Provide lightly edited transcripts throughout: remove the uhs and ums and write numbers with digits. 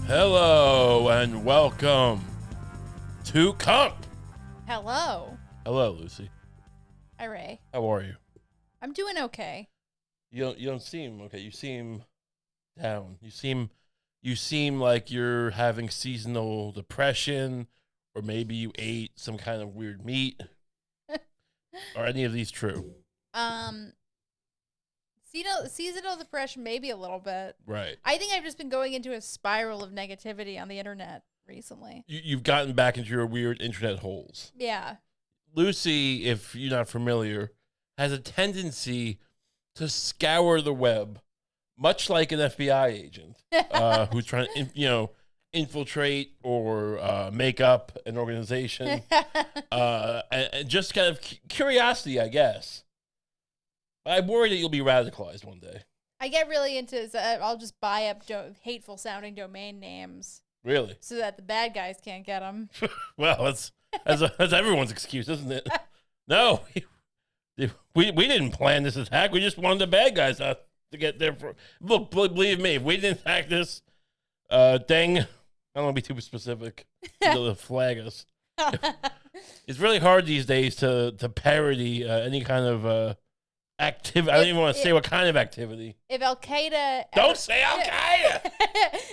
Hello and welcome to Kump. Hello. Hello, Lucy. Hi, Ray. How are you? I'm doing okay. You don't seem okay. You seem down. You seem like you're having seasonal depression, or maybe you ate some kind of weird meat. Are any of these true? Seasonal depression, maybe a little bit. Right. I think I've just been going into a spiral of negativity on the internet recently. You've gotten back into your weird internet holes. Yeah. Lucy, if you're not familiar, has a tendency to scour the web, much like an FBI agent who's trying to, infiltrate or make up an organization. And just kind of curiosity, I guess. I worry that you'll be radicalized one day. I get really into, I'll just buy up hateful sounding domain names. Really? So that the bad guys can't get them. Well, that's everyone's excuse, isn't it? No, we didn't plan this attack. We just wanted the bad guys to get there. Look, believe me, if we didn't attack this thing, I don't want to be too specific. They'll flag us. It's really hard these days to parody any kind of activity. I don't even want to say what kind of activity. If Al Qaeda, don't say Al Qaeda.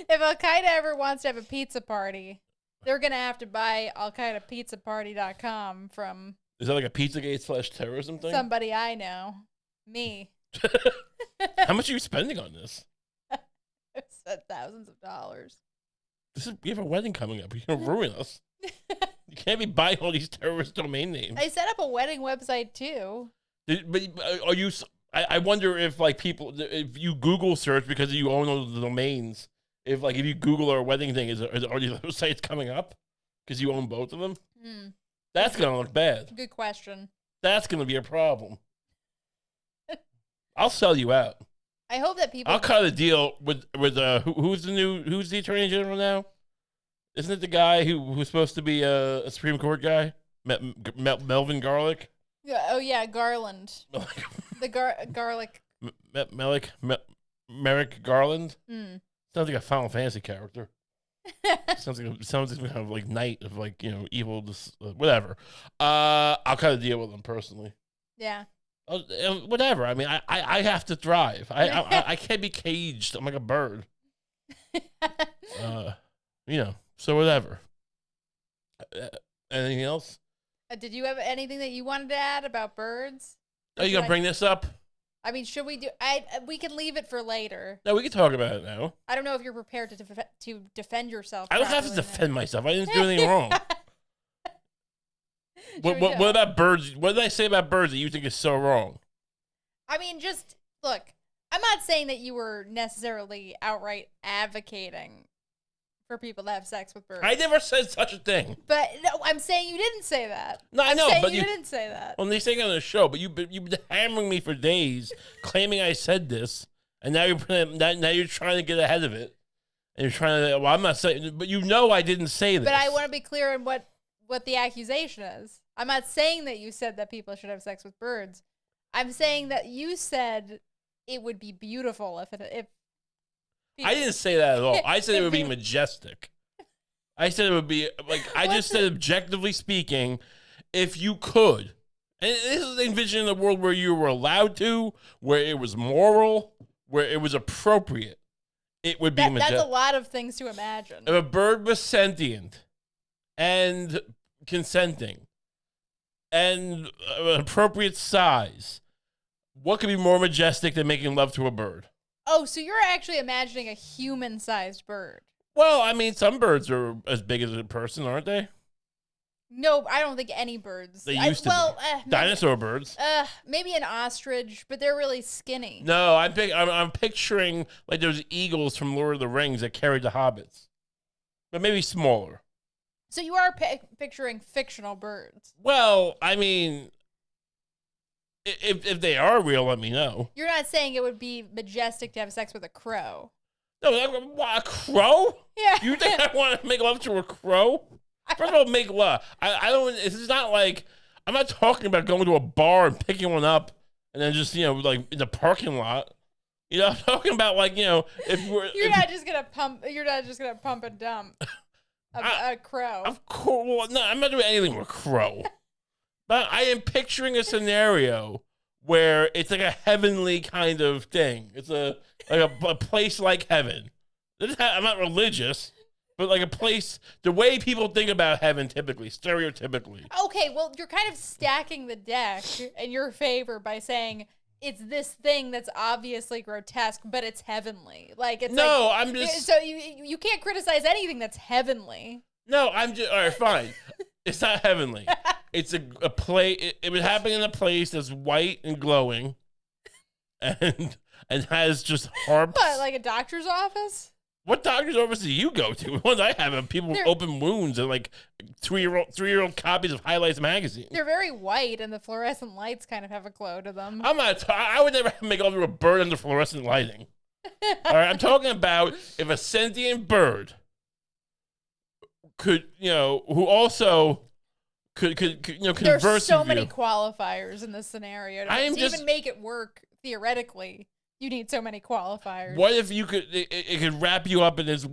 If Al Qaeda ever wants to have a pizza party, they're gonna have to buy AlQaedaPizzaParty.com from. Is that like a Pizzagate / terrorism thing? Somebody I know, me. How much are you spending on this? It's thousands of dollars. We have a wedding coming up. You're gonna ruin us. You can't be buying all these terrorist domain names. I set up a wedding website too. But are you? I wonder if if you Google search because you own all the domains. If you Google our wedding thing, are these other sites coming up because you own both of them? That's gonna look bad. Good question. That's gonna be a problem. I'll sell you out. I hope that people. I'll cut a deal with who's the Attorney General now? Isn't it the guy who's supposed to be a Supreme Court guy? Melvin Garlick. Yeah. Oh yeah, Garland. The garlic. Merrick Garland. Sounds like a Final Fantasy character. sounds like kind of like knight of evil. Whatever. I'll cut a deal with him personally. Yeah. Whatever. I mean, I have to thrive. I can't be caged. I'm like a bird. So whatever. Anything else? Did you have anything that you wanted to add about birds? Are you gonna bring this up? I mean, should we do? We can leave it for later. No, we can talk about it now. I don't know if you're prepared to defend yourself. I don't have to defend myself. I didn't do anything wrong. What about birds? What did I say about birds that you think is so wrong? I mean, just look. I'm not saying that you were necessarily outright advocating for people to have sex with birds. I never said such a thing. But no, I'm saying you didn't say that. No, I know, but you didn't say that. Well, they say it on the show, but you've been hammering me for days, claiming I said this, and now you're trying to get ahead of it, and you're trying to. Well, I'm not saying, but I didn't say this. But I want to be clear on what the accusation is. I'm not saying that you said that people should have sex with birds. I'm saying that you said it would be beautiful if I didn't say that at all. I said it would be majestic. I said it would be I just said objectively speaking, if you could, and this is envisioning a world where you were allowed to, where it was moral, where it was appropriate, it would be majestic. That's a lot of things to imagine. If a bird was sentient and consenting and an appropriate size, what could be more majestic than making love to a bird? Oh, so you're actually imagining a human-sized bird. Well, I mean, some birds are as big as a person, aren't they? No, I don't think any birds. They used to be. Dinosaur birds. Maybe an ostrich, but they're really skinny. No, I'm picturing like those eagles from Lord of the Rings that carried the hobbits. But maybe smaller. So you are picturing fictional birds. Well, I mean, if they are real, let me know. You're not saying it would be majestic to have sex with a crow. No, a crow? Yeah. You think I want to make love to a crow? First of all, make love. I don't. It's not like I'm not talking about going to a bar and picking one up and then just like in the parking lot. You know, I'm talking about like, you know, You're not just gonna pump and dump a crow. Of course, well, no, I'm not doing anything with crow. But I am picturing a scenario where it's like a heavenly kind of thing. It's a place like heaven. I'm not religious, but like a place, the way people think about heaven typically, stereotypically. Okay, well, you're kind of stacking the deck in your favor by saying it's this thing that's obviously grotesque, but it's heavenly. Like it's I'm just so you can't criticize anything that's heavenly. No, I'm just all right. Fine, it's not heavenly. It's a place. It was happening in a place that's white and glowing, and has just harps. What, like a doctor's office? What doctor's office do you go to? The ones I have people with open wounds and like three-year-old copies of Highlights magazine. They're very white, and the fluorescent lights kind of have a glow to them. I'm not. I would never make love to a bird under fluorescent lighting. All right, I'm talking about if a sentient bird could, you know, who also could you know, converse. There's so with many you. qualifiers in this scenario to even make it work theoretically. You need so many qualifiers. What if you could? It could wrap you up in his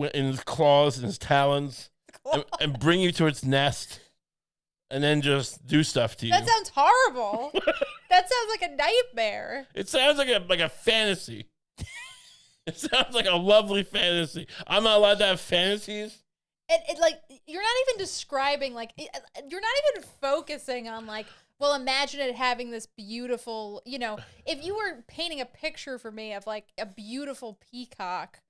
claws and his talons, and bring you to its nest, and then just do stuff to you. That sounds horrible. That sounds like a nightmare. It sounds like a fantasy. It sounds like a lovely fantasy. I'm not allowed to have fantasies. And like, you're not even describing, like, you're not even focusing on, like, well, imagine it having this beautiful, you know, if you were painting a picture for me of, like, a beautiful peacock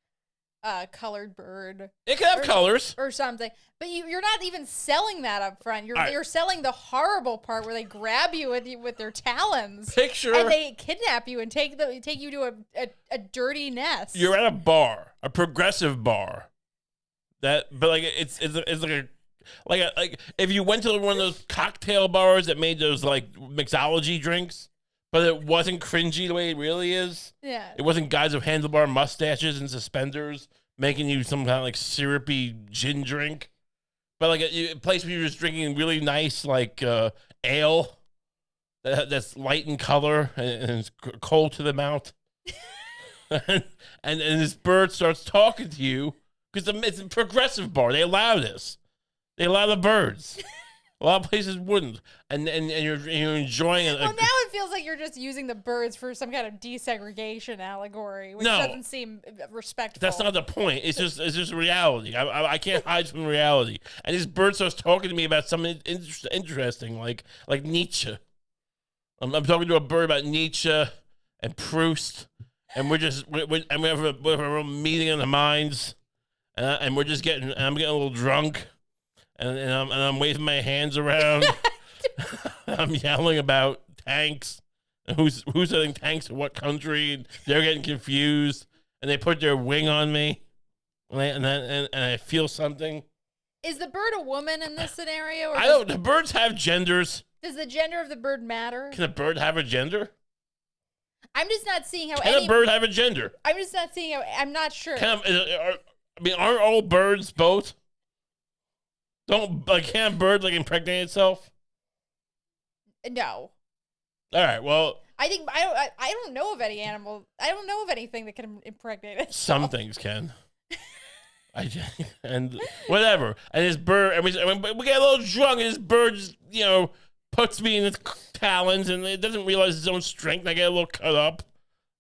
colored bird. It can have colors. Or something. But you're not even selling that up front. You're selling the horrible part where they grab you with their talons. Picture. And they kidnap you and take you to a dirty nest. You're at a bar, a progressive bar. But like it's like if you went to one of those cocktail bars that made those like mixology drinks, but it wasn't cringy the way it really is. Yeah. It wasn't guys with handlebar mustaches and suspenders making you some kind of like syrupy gin drink, but like a place where you're just drinking really nice like ale that's light in color and it's cold to the mouth, and this bird starts talking to you. Because it's a progressive bar. They allow this. They allow the birds. A lot of places wouldn't. And you're enjoying it. Well, now it feels like you're just using the birds for some kind of desegregation allegory, which doesn't seem respectful. That's not the point. It's just reality. I can't hide from reality. And this bird starts talking to me about something interesting, like Nietzsche. I'm talking to a bird about Nietzsche and Proust, and we have a real meeting in the minds. And we're just getting. I'm getting a little drunk, and I'm waving my hands around. I'm yelling about tanks, and who's selling tanks to what country. And they're getting confused, and they put their wing on me, and I feel something. Is the bird a woman in this scenario? Or I don't. The birds have genders. Does the gender of the bird matter? Can a bird have a gender? I'm just not seeing how. Can a bird have a gender? I'm just not seeing how. I'm not sure. Aren't all birds both? Can't a bird impregnate itself? No. All right. Well, I don't know of any animal. I don't know of anything that can impregnate itself. Some things can. And whatever. And this bird, and we get a little drunk, and this bird just, puts me in its talons, and it doesn't realize its own strength. And I get a little cut up.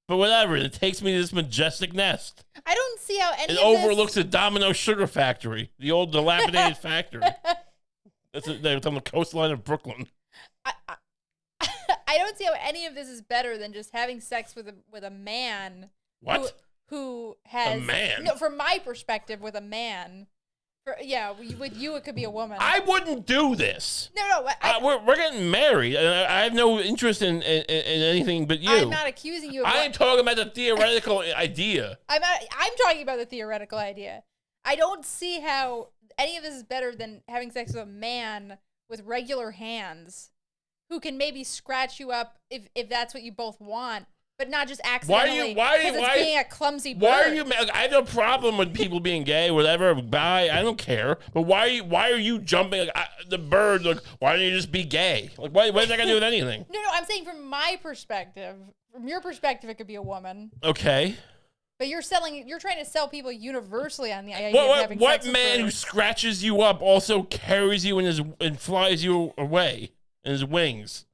But whatever, it takes me to this majestic nest. I don't see how any it of overlooks the Domino Sugar Factory, the old dilapidated factory. That's on the coastline of Brooklyn. I don't see how any of this is better than just having sex with a man. What? Who has a man? No, from my perspective, with a man. With you, it could be a woman. I wouldn't do this. No. We're getting married, and I have no interest in anything but you. I'm not accusing you of I am talking about the theoretical idea. I'm talking about the theoretical idea. I don't see how any of this is better than having sex with a man with regular hands who can maybe scratch you up if that's what you both want. But not just accidentally. Why being a clumsy bird. Why are you? I have no problem with people being gay, whatever. Bye. I don't care. But why are you jumping the bird? Why don't you just be gay? What's that got to do with anything? No. I'm saying from my perspective, from your perspective, it could be a woman. Okay. But you're trying to sell people universally on the idea of having what sex with man who birds. scratches you up also carries you and flies you away in his wings?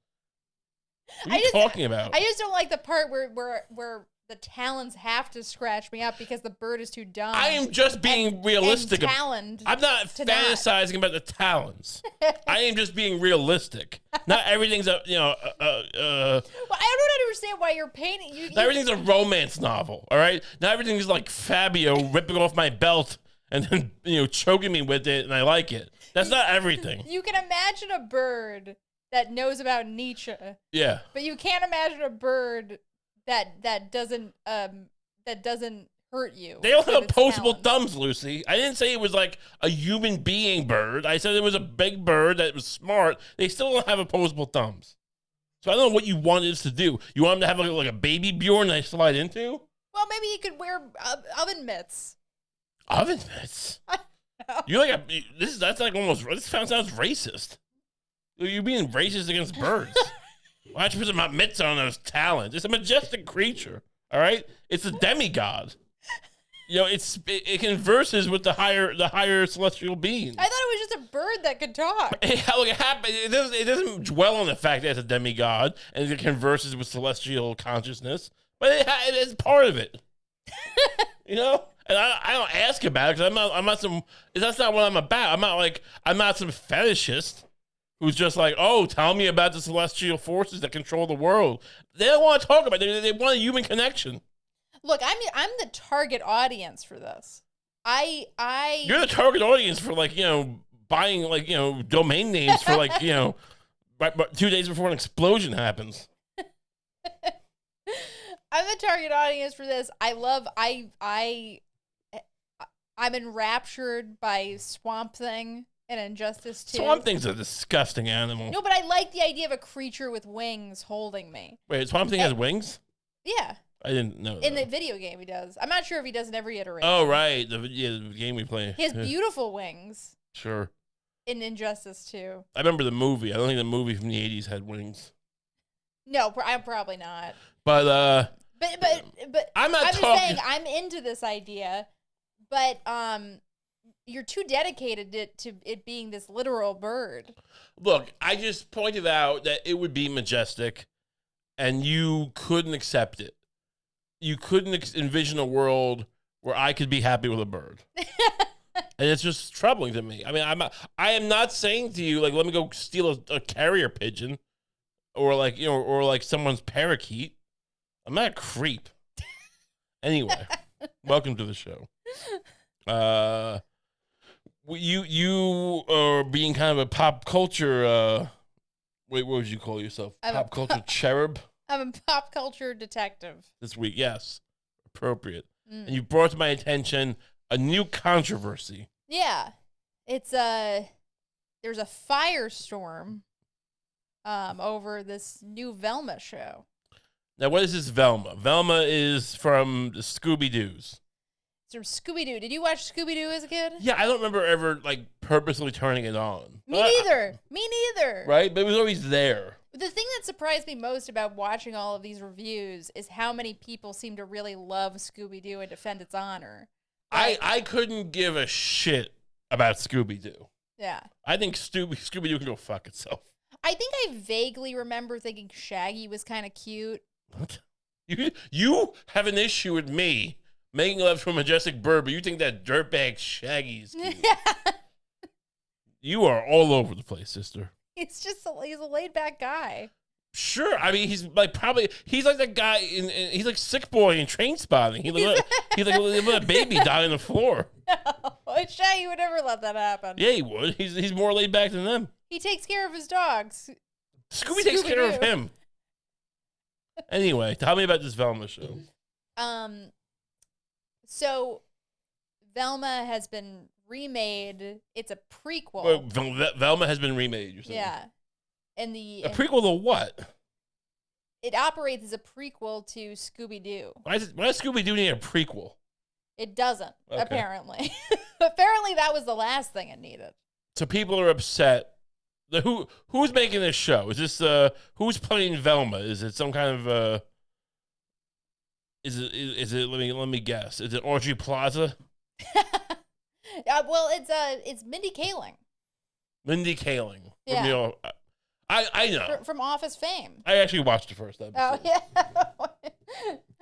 What are you talking about? I just don't like the part where the talons have to scratch me up because the bird is too dumb. I am just being realistic. I'm not fantasizing about the talons. I am just being realistic. Not everything's a Well, I don't understand why you're painting. Not everything's a romance novel. All right. Not everything's like Fabio ripping off my belt and then choking me with it, and I like it. That's not everything. You can imagine a bird that knows about Nietzsche. Yeah. But you can't imagine a bird that doesn't hurt you. They don't have opposable thumbs, Lucy. I didn't say it was like a human being bird. I said it was a big bird that was smart. They still don't have opposable thumbs. So I don't know what you wanted us to do. You want them to have like a baby Bjorn that I slide into? Well, maybe you could wear oven mitts. Oven mitts? You're like that's like almost, this sounds racist. You're being racist against birds. Why don't you put some mitts on those talons? It's a majestic creature, all right? It's a demigod. It converses with the higher celestial beings. I thought it was just a bird that could talk. It doesn't dwell on the fact that it's a demigod and it converses with celestial consciousness, but it is part of it. And I don't ask about it because that's not what I'm about. I'm not some fetishist who's just like, oh, tell me about the celestial forces that control the world. They don't want to talk about it. They want a human connection. Look, I'm the target audience for this. You're the target audience for buying domain names for right 2 days before an explosion happens. I'm the target audience for this. I'm enraptured by Swamp Thing and Injustice 2. Swamp Thing's a disgusting animal. No, but I like the idea of a creature with wings holding me. Wait, Swamp Thing has wings? Yeah. I didn't know that. In the video game, he does. I'm not sure if he does in every iteration. Oh, right. The game we play. He has beautiful wings. Sure. In Injustice 2. I remember the movie. I don't think the movie from the 80s had wings. No, I'm probably not. But I'm just saying I'm into this idea, but you're too dedicated to it being this literal bird. Look, I just pointed out that it would be majestic, and you couldn't accept it. You couldn't envision a world where I could be happy with a bird. And it's just troubling to me. I mean, I am not saying to you, like, let me go steal a carrier pigeon or someone's parakeet. I'm not a creep. Anyway, welcome to the show. You are being kind of a pop culture, what would you call yourself? Pop culture cherub? I'm a pop culture detective. This week, yes. Appropriate. And you brought to my attention a new controversy. Yeah. It's there's a firestorm over this new Velma show. Now, what is this Velma? Velma is from the Scooby-Doos. It's from Scooby-Doo. Did you watch Scooby-Doo as a kid? Yeah, I don't remember ever, purposely turning it on. Me neither. Me neither. Right? But it was always there. The thing that surprised me most about watching all of these reviews is how many people seem to really love Scooby-Doo and defend its honor. I couldn't give a shit about Scooby-Doo. Yeah. I think Scooby-Doo can go fuck itself. I think I vaguely remember thinking Shaggy was kind of cute. What? You have an issue with me making love to a majestic bird, but you think that dirtbag Shaggy is cute. You are all over the place, sister. He's a laid back guy. Sure, I mean he's like the guy he's like Sick Boy in Train Spotting. He's like let a baby die on the floor. No, Shaggy would never let that happen. Yeah, he would. He's more laid back than them. He takes care of his dogs. Scooby takes care of him. Anyway, tell me about this Velma show. So Velma has been remade. It's a prequel. Well, Velma has been remade, you're saying? Yeah. A prequel to what? It operates as a prequel to Scooby-Doo. Why does Scooby-Doo need a prequel? It doesn't, okay. Apparently. Apparently that was the last thing it needed. So people are upset. Who's making this show? Is this who's playing Velma? Is it some kind of Is it? Let me guess. Is it Audrey Plaza? Well, it's Mindy Kaling. Mindy Kaling. Yeah. I know. From Office fame. I actually watched the first episode. Oh yeah.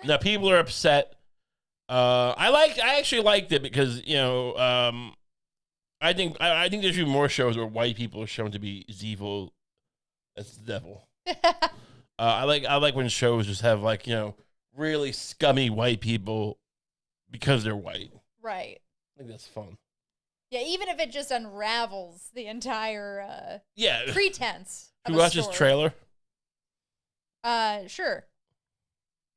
Now people are upset. I actually liked it because I think there should be more shows where white people are shown to be as evil as the devil. I like when shows just have really scummy white people because they're white. Right. I think that's fun. Yeah, even if it just unravels the entire pretense. Can you watch this trailer? Sure.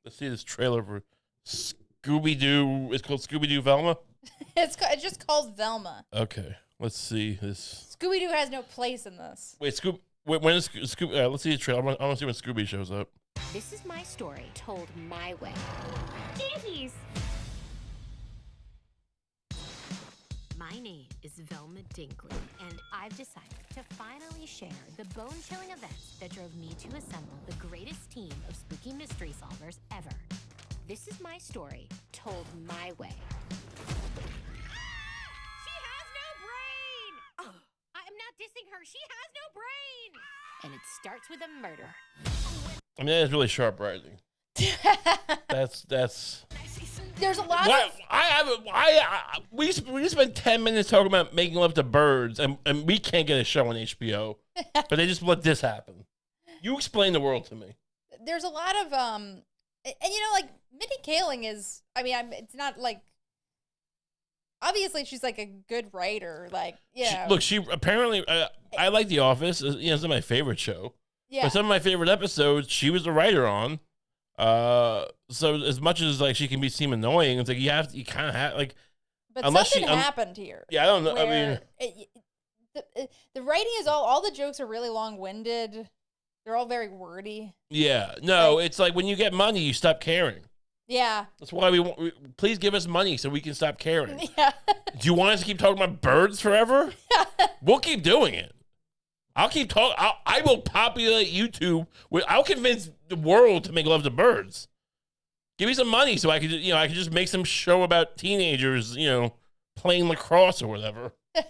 Let's see this trailer for Scooby-Doo. It's called Scooby-Doo Velma? It's just called Velma. Okay, let's see this. Scooby-Doo has no place in this. Wait, when is Scooby? Let's see the trailer. I want to see when Scooby shows up. This is my story told my way. Jeez. My name is Velma Dinkley, and I've decided to finally share the bone-chilling events that drove me to assemble the greatest team of spooky mystery solvers ever. This is my story told my way. She has no brain! Oh, I'm not dissing her. She has no brain! And it starts with a murder. I mean, that's really sharp writing. That's. There's a lot of. We spent 10 minutes talking about making love to birds, and we can't get a show on HBO, but they just let this happen. You explain the world to me. There's a lot of and Mindy Kaling is. I mean, it's not like. Obviously, she's like a good writer. She apparently. I like The Office. It's my favorite show. Yeah. But some of my favorite episodes, she was the writer on. So as much as she can seem annoying, it's you kind of have But unless something happened here. Yeah, I don't know. I mean, the writing is all the jokes are really long-winded. They're all very wordy. Yeah, no, it's like when you get money, you stop caring. Yeah. That's why please give us money so we can stop caring. Yeah. Do you want us to keep talking about birds forever? We'll keep doing it. I'll keep talking. I will populate YouTube. I'll convince the world to make love to birds. Give me some money so I could, I could just make some show about teenagers, playing lacrosse or whatever. If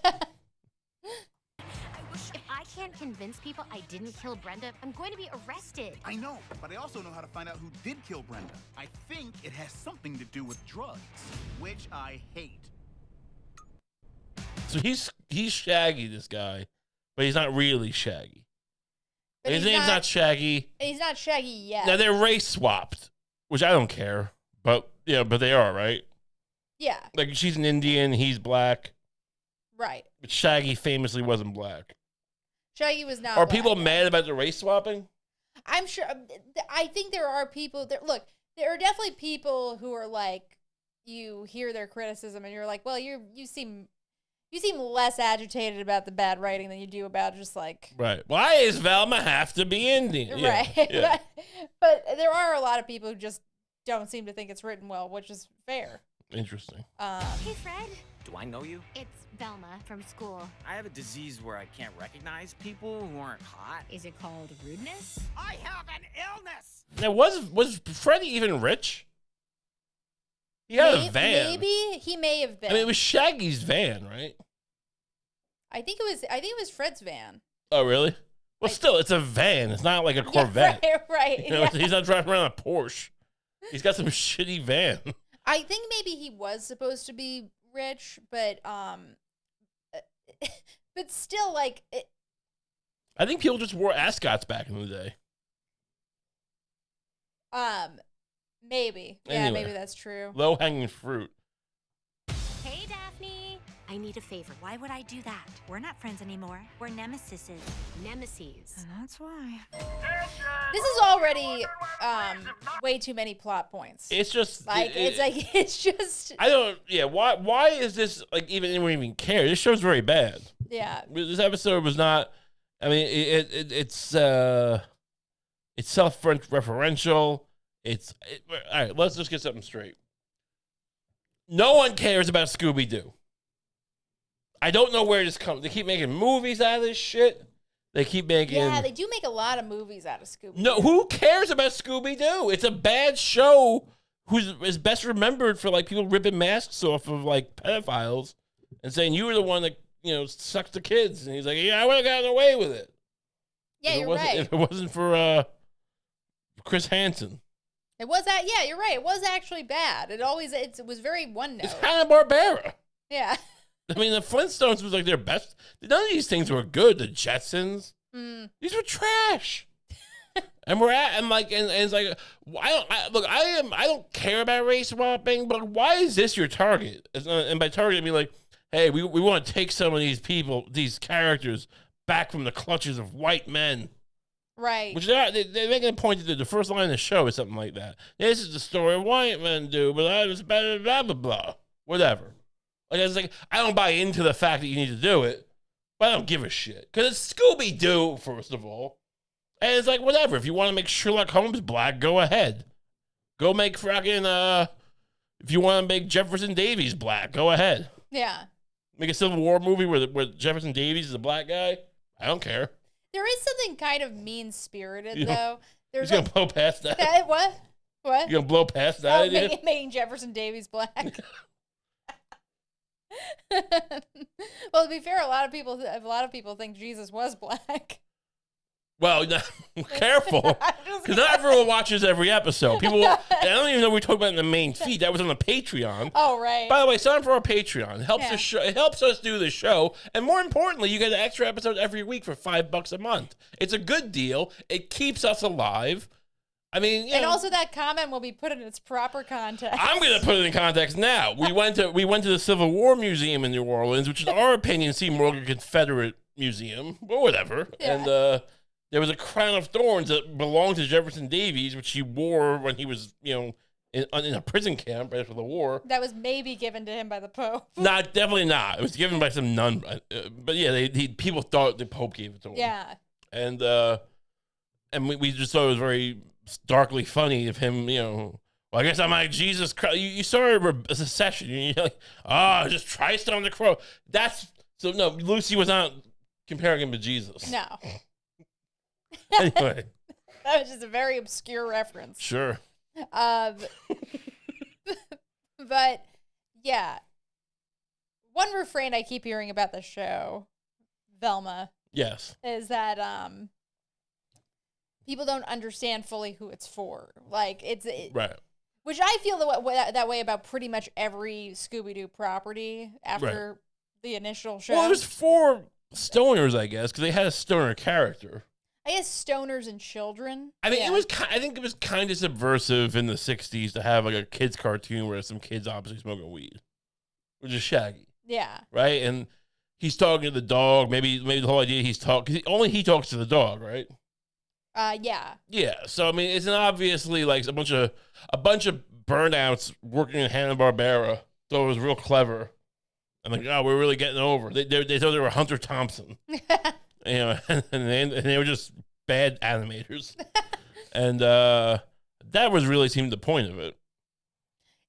I can't convince people I didn't kill Brenda, I'm going to be arrested. I know, but I also know how to find out who did kill Brenda. I think it has something to do with drugs, which I hate. So he's Shaggy, this guy. But he's not really Shaggy. His name's not Shaggy. He's not Shaggy yet. Now they're race swapped, which I don't care. But but they are, right? Yeah. Like she's an Indian, he's black. Right. But Shaggy famously wasn't black. Shaggy was not. Are people mad about the race swapping? I'm sure. I think there are people that look. There are definitely people who are like, you hear their criticism and you're like, well, you seem less agitated about the bad writing than you do about just like. Right. Why does Velma have to be Indian? Right. Yeah. But there are a lot of people who just don't seem to think it's written well, which is fair. Interesting. Hey, Fred. Do I know you? It's Velma from school. I have a disease where I can't recognize people who aren't hot. Is it called rudeness? I have an illness! Now, was Freddy even rich? He had a van. Maybe he may have been. I mean, it was Shaggy's van, right? I think it was Fred's van. Oh, really? Well, still, it's a van. It's not like a Corvette. Yeah, right. He's not driving around a Porsche. He's got some shitty van. I think maybe he was supposed to be rich, but still, I think people just wore ascots back in the day. Maybe. Yeah, Anyway. maybe that's true. Low hanging fruit. Hey, Daphne. I need a favor. Why would I do that? We're not friends anymore. We're nemesises. Nemesis. That's why. This is already way too many plot points. It's just it's just. I don't. Yeah. Why is this even anyone even care? This show's very bad. Yeah. This episode was not. I mean, it's self-referential. All right. Let's just get something straight. No one cares about Scooby-Doo. I don't know where this comes. They keep making movies out of this shit. They keep making. Yeah, they do make a lot of movies out of Scooby. No, who cares about Scooby-Doo? It's a bad show who is best remembered for like people ripping masks off of like pedophiles and saying you were the one that sucked the kids, and he's like, yeah, I would have gotten away with it. Yeah, you're right. If it wasn't for Chris Hansen. It was that. Yeah, you're right. It was actually bad. It was very one note. It's Hanna-Barbera. Yeah. I mean, the Flintstones was like their best. None of these things were good. The Jetsons, these were trash. And it's like, I don't care about race swapping, but why is this your target? And by target, I mean like, hey, we want to take some of these people, these characters, back from the clutches of white men. Right. Which they're making a point that the first line of the show is something like that. This is the story white men do, but I was better, blah, blah, blah. Whatever. Like, it's like, I don't buy into the fact that you need to do it, but I don't give a shit. Because it's Scooby-Doo, first of all. And it's like, whatever. If you want to make Sherlock Holmes black, go ahead. Go make fucking, if you want to make Jefferson Davis black, go ahead. Yeah. Make a Civil War movie where Jefferson Davis is a black guy. I don't care. There is something kind of mean-spirited, though. He's going to blow past that. What? You're going to blow past that idea? Making Jefferson Davis black. Well, to be fair, a lot of people think Jesus was black. Well, careful, because not everyone watches every episode. People, I don't even know we talk about it in the main feed. That was on the Patreon. Oh, right. By the way, sign up for our Patreon. It helps the show. It helps us do the show, and more importantly, you get an extra episode every week for $5 a month. It's a good deal. It keeps us alive. I mean, and also that comment will be put in its proper context. I'm going to put it in context now. We went to the Civil War Museum in New Orleans, which in our opinion seemed more like a Confederate museum, but whatever. Yeah. And there was a crown of thorns that belonged to Jefferson Davis, which he wore when he was, in a prison camp after the war. That was maybe given to him by the Pope. Definitely not. It was given by some nun. But yeah, people thought the Pope gave it to him. Yeah. And we just thought it was very starkly funny of him, well, I guess I'm like, Jesus Christ. You saw a secession. You're like, just Christ on the cross. No, Lucie was not comparing him to Jesus. No. Anyway. That was just a very obscure reference. Sure. But, yeah. One refrain I keep hearing about the show, Velma. Yes. Is that, people don't understand fully who it's for. Like, right. Which I feel that way about pretty much every Scooby-Doo property after the initial show. Well, there's 4 stoners, I guess, because they had a stoner character. I guess stoners and children. I mean, I think it was kind of subversive in the 60s to have like a kids cartoon where some kids obviously smoking weed, which is Shaggy. Yeah. Right? And he's talking to the dog. Maybe the whole idea he talks to the dog, right? Yeah. Yeah. So I mean, it's obviously like a bunch of burnouts working in Hanna-Barbera. So it was real clever. And like, oh, we're really getting over. They thought they were Hunter Thompson. And they were just bad animators. And that was really seemed the point of it.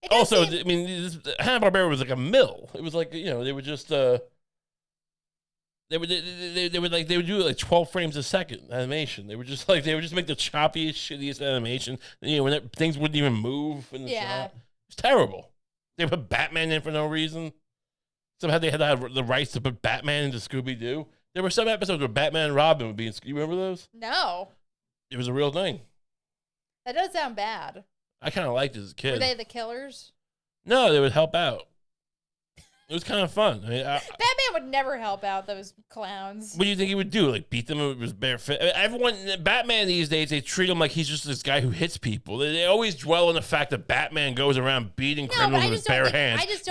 Also, I mean, Hanna-Barbera was like a mill. It was like, they were just they would do like 12 frames a second animation. They would just make the choppiest, shittiest animation. When things wouldn't even move in the shot. It's terrible. They put Batman in for no reason. Somehow they had to have the rights to put Batman into Scooby-Doo. There were some episodes where Batman and Robin would be in. You remember those? No. It was a real thing. That does sound bad. I kind of liked it as a kid. Were they the killers? No, they would help out. It was kind of fun. I mean, Batman would never help out those clowns. What do you think he would do? Like beat them with his bare fist? I mean, Batman these days, they treat him like he's just this guy who hits people. They always dwell on the fact that Batman goes around beating criminals with his bare hands. I just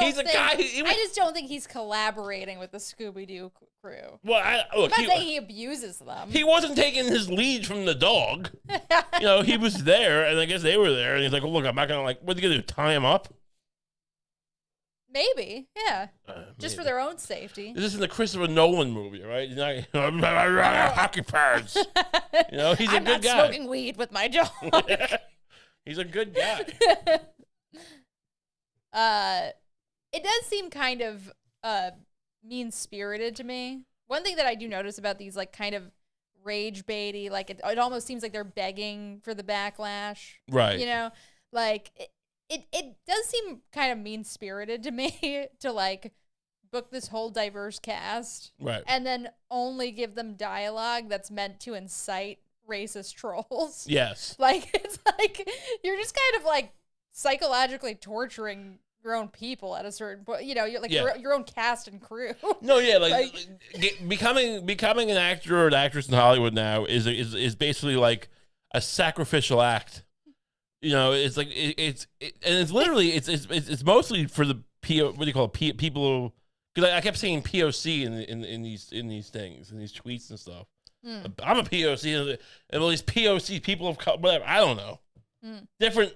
don't think he's collaborating with the Scooby-Doo crew. Well, I'm not saying he abuses them. He wasn't taking his lead from the dog. He was there, and I guess they were there, and he's like, well, look, I'm not going to what are you going to do, tie him up? Maybe, yeah. Just for their own safety. This isn't the Christopher Nolan movie, right? Hockey pads. He's a good guy. I'm not smoking weed with my dog. He's a good guy. It does seem kind of mean-spirited to me. One thing that I do notice about these, like, kind of rage-baity, like, it almost seems like they're begging for the backlash. Right. Like... it does seem kind of mean-spirited to me to like book this whole diverse cast, Right. and then only give them dialogue that's meant to incite racist trolls. Yes. Like, it's like you're just kind of like psychologically torturing your own people at a certain point. You know, you're like your own cast and crew. No, yeah, like becoming an actor or an actress in Hollywood now is basically like a sacrificial act. You know, it's like and it's literally it's mostly for the what do you call it? People. Because I kept saying POC in these things, in these tweets and stuff. I'm a POC, and all these POC people of color, whatever. I don't know. Different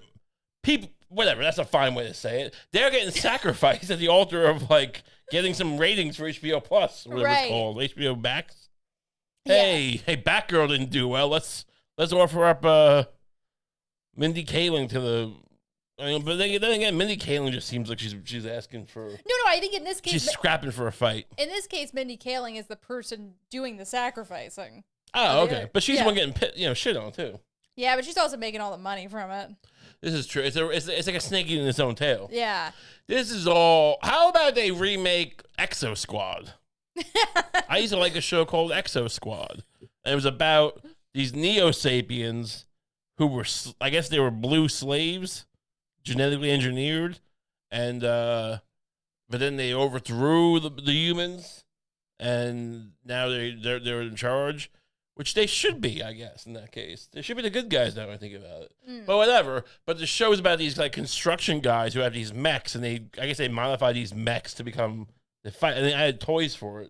people, whatever. That's a fine way to say it. They're getting sacrificed at the altar of like getting some ratings for HBO Plus, whatever it's called, HBO Max. Hey, Batgirl didn't do well. Let's offer up Mindy Kaling to the. I mean, but then again, Mindy Kaling just seems like she's asking for. No, I think in this case she's scrapping for a fight. In this case, Mindy Kaling is the person doing the sacrificing. Oh, okay, but she's the one getting shit on too. Yeah, but she's also making all the money from it. This is true. It's like a snake eating its own tail. Yeah. This is all. How about they remake Exo Squad? I used to like a show called Exo Squad, and it was about these Neo Sapiens who were, I guess, they were blue slaves. Genetically engineered, and but then they overthrew the humans, and now they're in charge, which they should be, I guess. In that case, they should be the good guys now. When I think about it, but whatever. But the show's about these like construction guys who have these mechs, and I guess they modify these mechs to become they fight, and they added toys for it.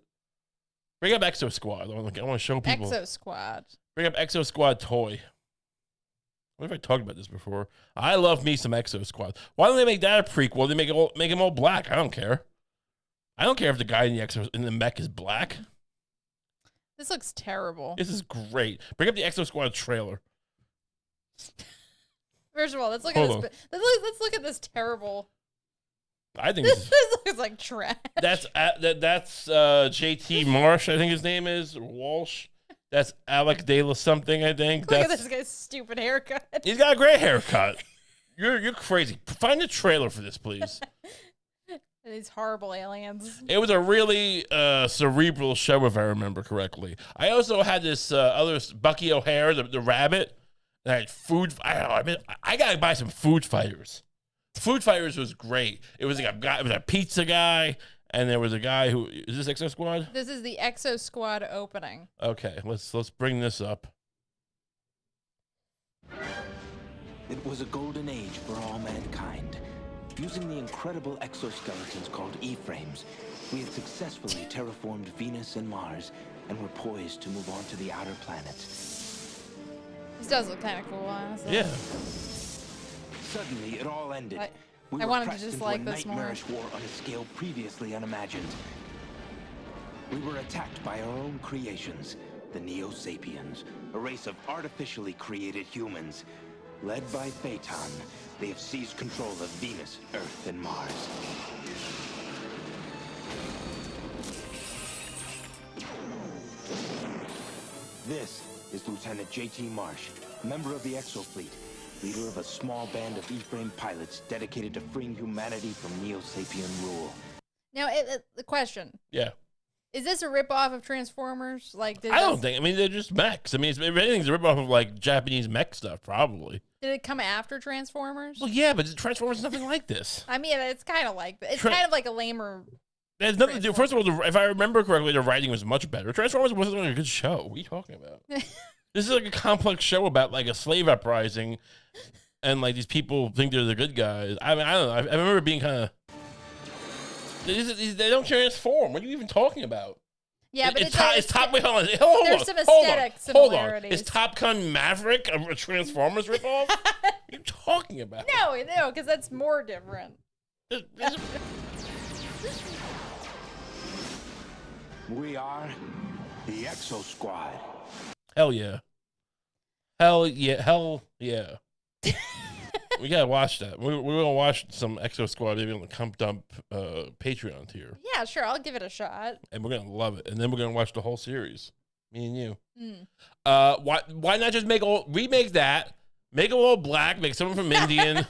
Bring up Exo Squad. I want to show people Exo Squad. Bring up Exo Squad toy. What if I talked about this before? I love me some Exo Squad. Why don't they make that a prequel? They make him all black. I don't care. I don't care if the guy in the mech is black. This looks terrible. This is great. Bring up the Exo Squad trailer. First of all, let's look at this. Let's look at this terrible. I think this looks like trash. That's JT Marsh. I think his name is Walsh. That's Alec De La something, I think. Look at this guy's stupid haircut. He's got a great haircut. You're crazy. Find a trailer for this, please. These horrible aliens. It was a really cerebral show, if I remember correctly. I also had this other Bucky O'Hare, the rabbit. And I had food. I don't know. I mean, I gotta buy some Food Fighters. Food Fighters was great. It was like it was a pizza guy. And there was a guy who is this Exo Squad? This is the Exo Squad opening. Okay, let's bring this up. It was a golden age for all mankind. Using the incredible exoskeletons called E-frames, we had successfully terraformed Venus and Mars, and were poised to move on to the outer planets. This does look kind of cool, honestly. Yeah. Suddenly, it all ended. I wanted to just like this more. Nightmarish war on a scale previously unimagined. We were attacked by our own creations, the Neo-Sapiens, a race of artificially created humans. Led by Phaeton, they have seized control of Venus, Earth, and Mars. This is Lieutenant J.T. Marsh, member of the Exo Fleet, leader of a small band of E-frame pilots dedicated to freeing humanity from Neo-Sapien rule. Now, the question. Yeah. Is this a ripoff of Transformers? I don't think. I mean, they're just mechs. I mean, if anything's a ripoff of like Japanese mech stuff, probably. Did it come after Transformers? Well, yeah, but Transformers is nothing like this. I mean, it's kind of like it's kind of like a lamer. There's nothing to do. First of all, if I remember correctly, the writing was much better. Transformers wasn't like a good show. What are you talking about? This is like a complex show about like a slave uprising, and like these people think they're the good guys. I mean, I don't know. I remember being kind of. They don't transform. What are you even talking about? Yeah, but it's Top. Wait, hold on. There's some aesthetic similarities. Is Top Gun Maverick a Transformers ripoff? What are you talking about? No, because that's more different. We are the Exo Squad. Hell yeah. Hell yeah. Hell yeah. We gotta watch that. We're gonna watch some Exo Squad maybe on the Kump Dump Patreon tier. Yeah, sure. I'll give it a shot. And we're gonna love it. And then we're gonna watch the whole series. Me and you. Why not just remake that, make it all black, make someone from Indian,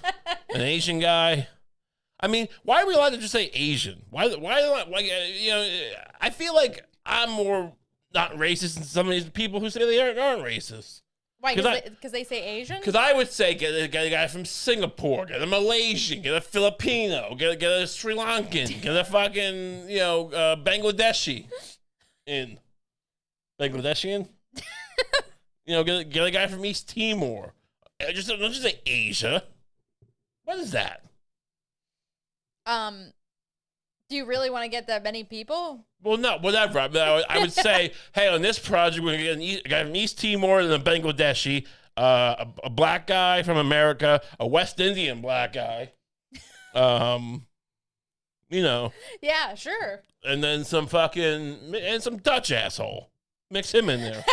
an Asian guy. I mean, why are we allowed to just say Asian? Why like I feel like I'm more not racist than some of these people who say they aren't racist. Why? Because they say Asian? Because I would say get a guy from Singapore, get a Malaysian, get a Filipino, get a Sri Lankan, get a fucking Bangladeshi in Bangladeshian. Get a guy from East Timor. Don't just say Asia. What is that? Do you really want to get that many people? Well, no, whatever. I would say, hey, on this project, we're going to get a guy from East Timor and a Bangladeshi, a black guy from America, a West Indian black guy, Yeah, sure. and then some Dutch asshole. Mix him in there.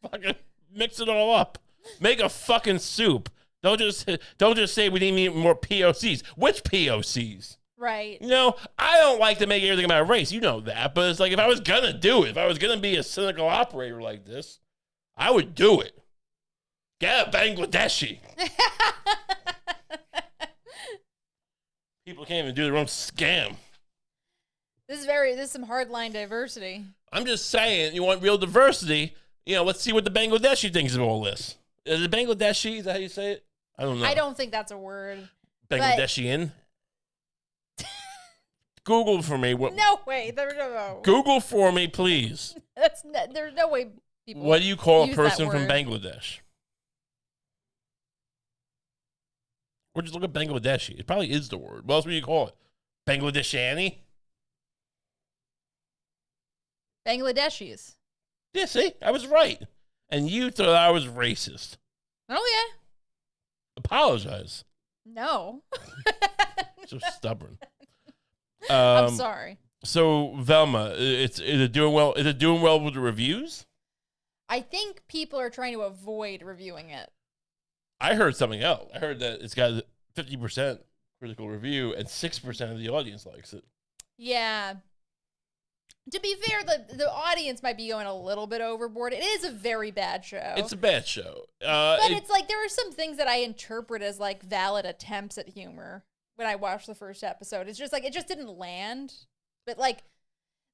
Fucking mix it all up. Make a fucking soup. Don't just say we need more POCs. Which POCs? Right. I don't like to make everything about race. You know that. But it's like, if I was going to do it, if I was going to be a cynical operator like this, I would do it. Get a Bangladeshi. People can't even do their own scam. This is some hardline diversity. I'm just saying, you want real diversity, let's see what the Bangladeshi thinks of all this. Is it Bangladeshi? Is that how you say it? I don't know. I don't think that's a word. Bangladeshian? Google for me. No way. There's no. Google for me, please. There's no way people. What do you call a use person that from word. Bangladesh? Or just look at Bangladeshi. It probably is the word. What else would you call it? Bangladeshani? Bangladeshis. Yeah, see? I was right. And you thought I was racist. Oh, yeah. Apologize. No. So stubborn. I'm sorry. So Velma, is it doing well? Is it doing well with the reviews? I think people are trying to avoid reviewing it. I heard something else. I heard that it's got 50% critical review and 6% of the audience likes it. Yeah. To be fair, the audience might be going a little bit overboard. It is a very bad show. It's a bad show. But it's like there are some things that I interpret as like valid attempts at humor when I watched the first episode. It's just like it just didn't land. But like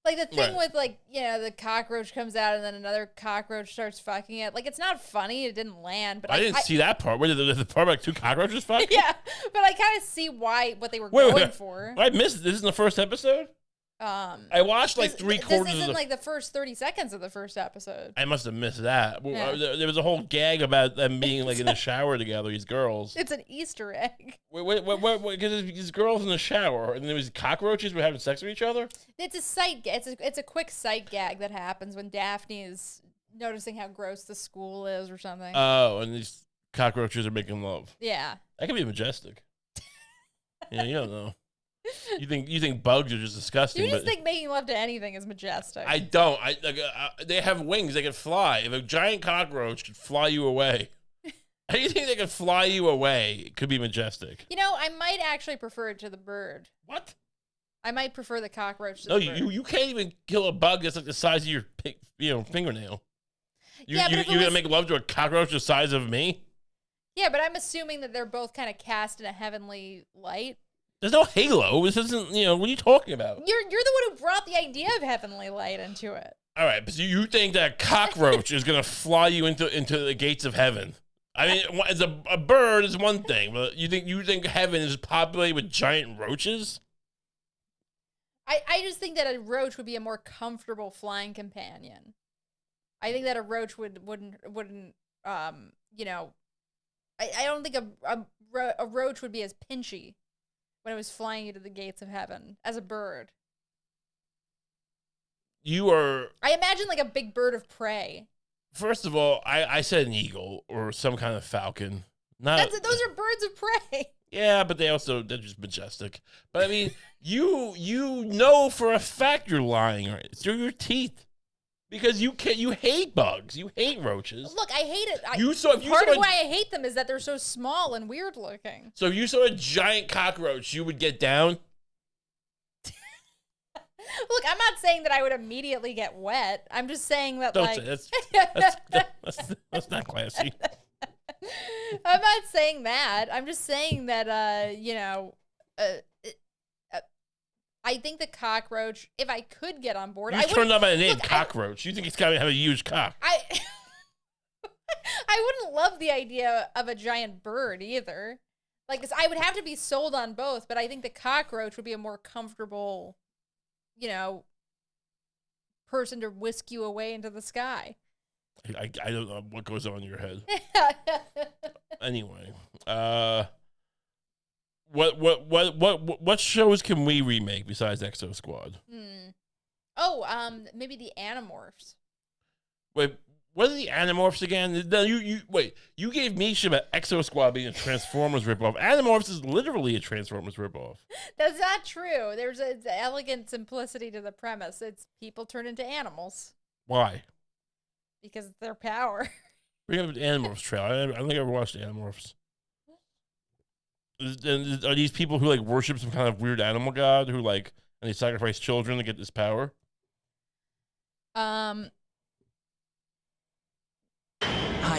the thing with like, the cockroach comes out and then another cockroach starts fucking it. Like, it's not funny. It didn't land. But I didn't see that part. Wait, the part about 2 cockroaches fucking? Yeah, but I kind of see what they were going for. I missed it. This is in the first episode? I watched like 3/4 This isn't like the first 30 seconds of the first episode. I must have missed that. Yeah. There was a whole gag about them being like in the shower together, these girls. It's an Easter egg. Wait, because these girls in the shower, and there was cockroaches were having sex with each other? It's a sight gag. It's a quick sight gag that happens when Daphne is noticing how gross the school is or something. Oh, and these cockroaches are making love. Yeah. That could be majestic. Yeah, you don't know. You think bugs are just disgusting? You just think making love to anything is majestic. I don't. They have wings. They can fly. If a giant cockroach could fly you away, how do you think they could fly you away? It could be majestic. I might actually prefer it to the bird. What? I might prefer the cockroach to No, the bird. you can't even kill a bug that's like the size of your fingernail. You're gonna make love to a cockroach the size of me? Yeah, but I'm assuming that they're both kind of cast in a heavenly light. There's no halo. This isn't, what are you talking about? You're the one who brought the idea of heavenly light into it. All right, but you think that cockroach is going to fly you into the gates of heaven? I mean, as a bird is one thing, but you think heaven is populated with giant roaches? I just think that a roach would be a more comfortable flying companion. I think that a roach wouldn't I don't think a roach would be as pinchy when it was flying you to the gates of heaven as a bird. I imagine like a big bird of prey. First of all, I said an eagle or some kind of falcon. Those are birds of prey. Yeah, but they're just majestic. But I mean, you know for a fact you're lying, right? It's through your teeth. Because you hate bugs. You hate roaches. Look, I hate it. Part of why I hate them is that they're so small and weird looking. So if you saw a giant cockroach, you would get down? Look, I'm not saying that I would immediately get wet. I'm just saying that Don't say that's not classy. I'm not saying that. I'm just saying that, I think the cockroach, if I could get on board, You turned on by the name cockroach. You think it's got to have a huge cock. I wouldn't love the idea of a giant bird either. Like, 'cause I would have to be sold on both, but I think the cockroach would be a more comfortable, person to whisk you away into the sky. I don't know what goes on in your head. Anyway, what shows can we remake besides Exo Squad? Oh, maybe the Animorphs. Wait, what are the Animorphs again? No, you gave me shit about Exo Squad being a Transformers ripoff. Animorphs is literally a Transformers ripoff. That's not true. There's an elegant simplicity to the premise. It's people turn into animals Why? because it's their power. Bring up the Animorphs trail. I don't think I ever watched Animorphs. Are these people who like worship some kind of weird animal god who and they sacrifice children to get this power? Hi,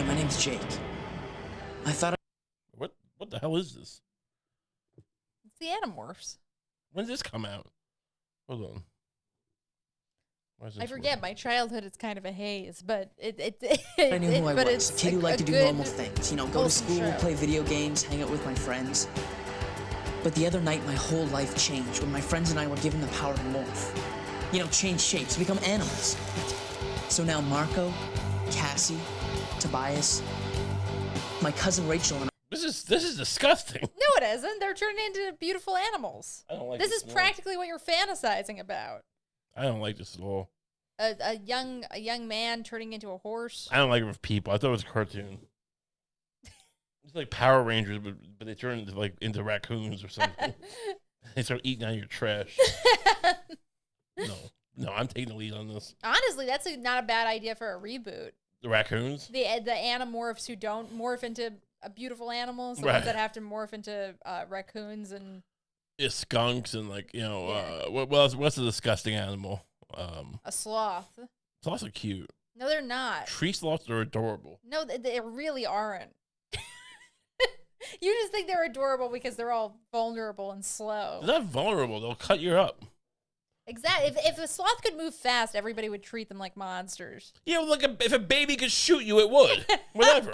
my name's Jake. I thought. What the hell is this? It's the Animorphs. When did this come out? Hold on. I forget. My childhood is kind of a haze, but I knew who I was. A kid who liked to do normal things. Go to school, play video games, hang out with my friends. But the other night, my whole life changed when my friends and I were given the power to morph. Change shapes, become animals. So now Marco, Cassie, Tobias, my cousin Rachel, and This is disgusting. No, it isn't. They're turning into beautiful animals. I don't like this. Is practically what you're fantasizing about. I don't like this at all. A young man turning into a horse. I don't like it with people. I thought it was a cartoon. It's like Power Rangers, but they turn into raccoons or something. They start eating out your trash. No, I'm taking the lead on this. Honestly, that's not a bad idea for a reboot. The raccoons? The Animorphs who don't morph into beautiful animals, the Right. ones that have to morph into raccoons and skunks and what else? What's a disgusting animal? a sloth. Sloths are cute. No, they're not. Tree sloths are adorable. No, they really aren't. You just think they're adorable because they're all vulnerable and slow. They're not vulnerable. They'll cut you up. Exactly. If a sloth could move fast, everybody would treat them like monsters. Yeah, if a baby could shoot you, it would. Whatever.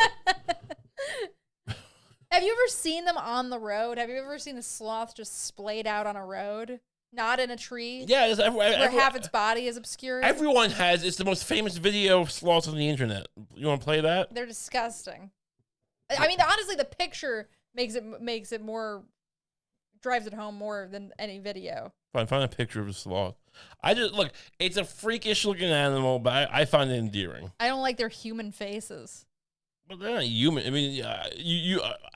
Have you ever seen them on the road? Have you ever seen a sloth just splayed out on a road? Not in a tree? Yeah. Where half its body is obscured? Everyone has. It's the most famous video of sloths on the internet. You want to play that? They're disgusting. I mean, honestly, the picture makes it more, drives it home more than any video. Find a picture of a sloth. Look, it's a freakish looking animal, but I find it endearing. I don't like their human faces. But they're not human. I mean,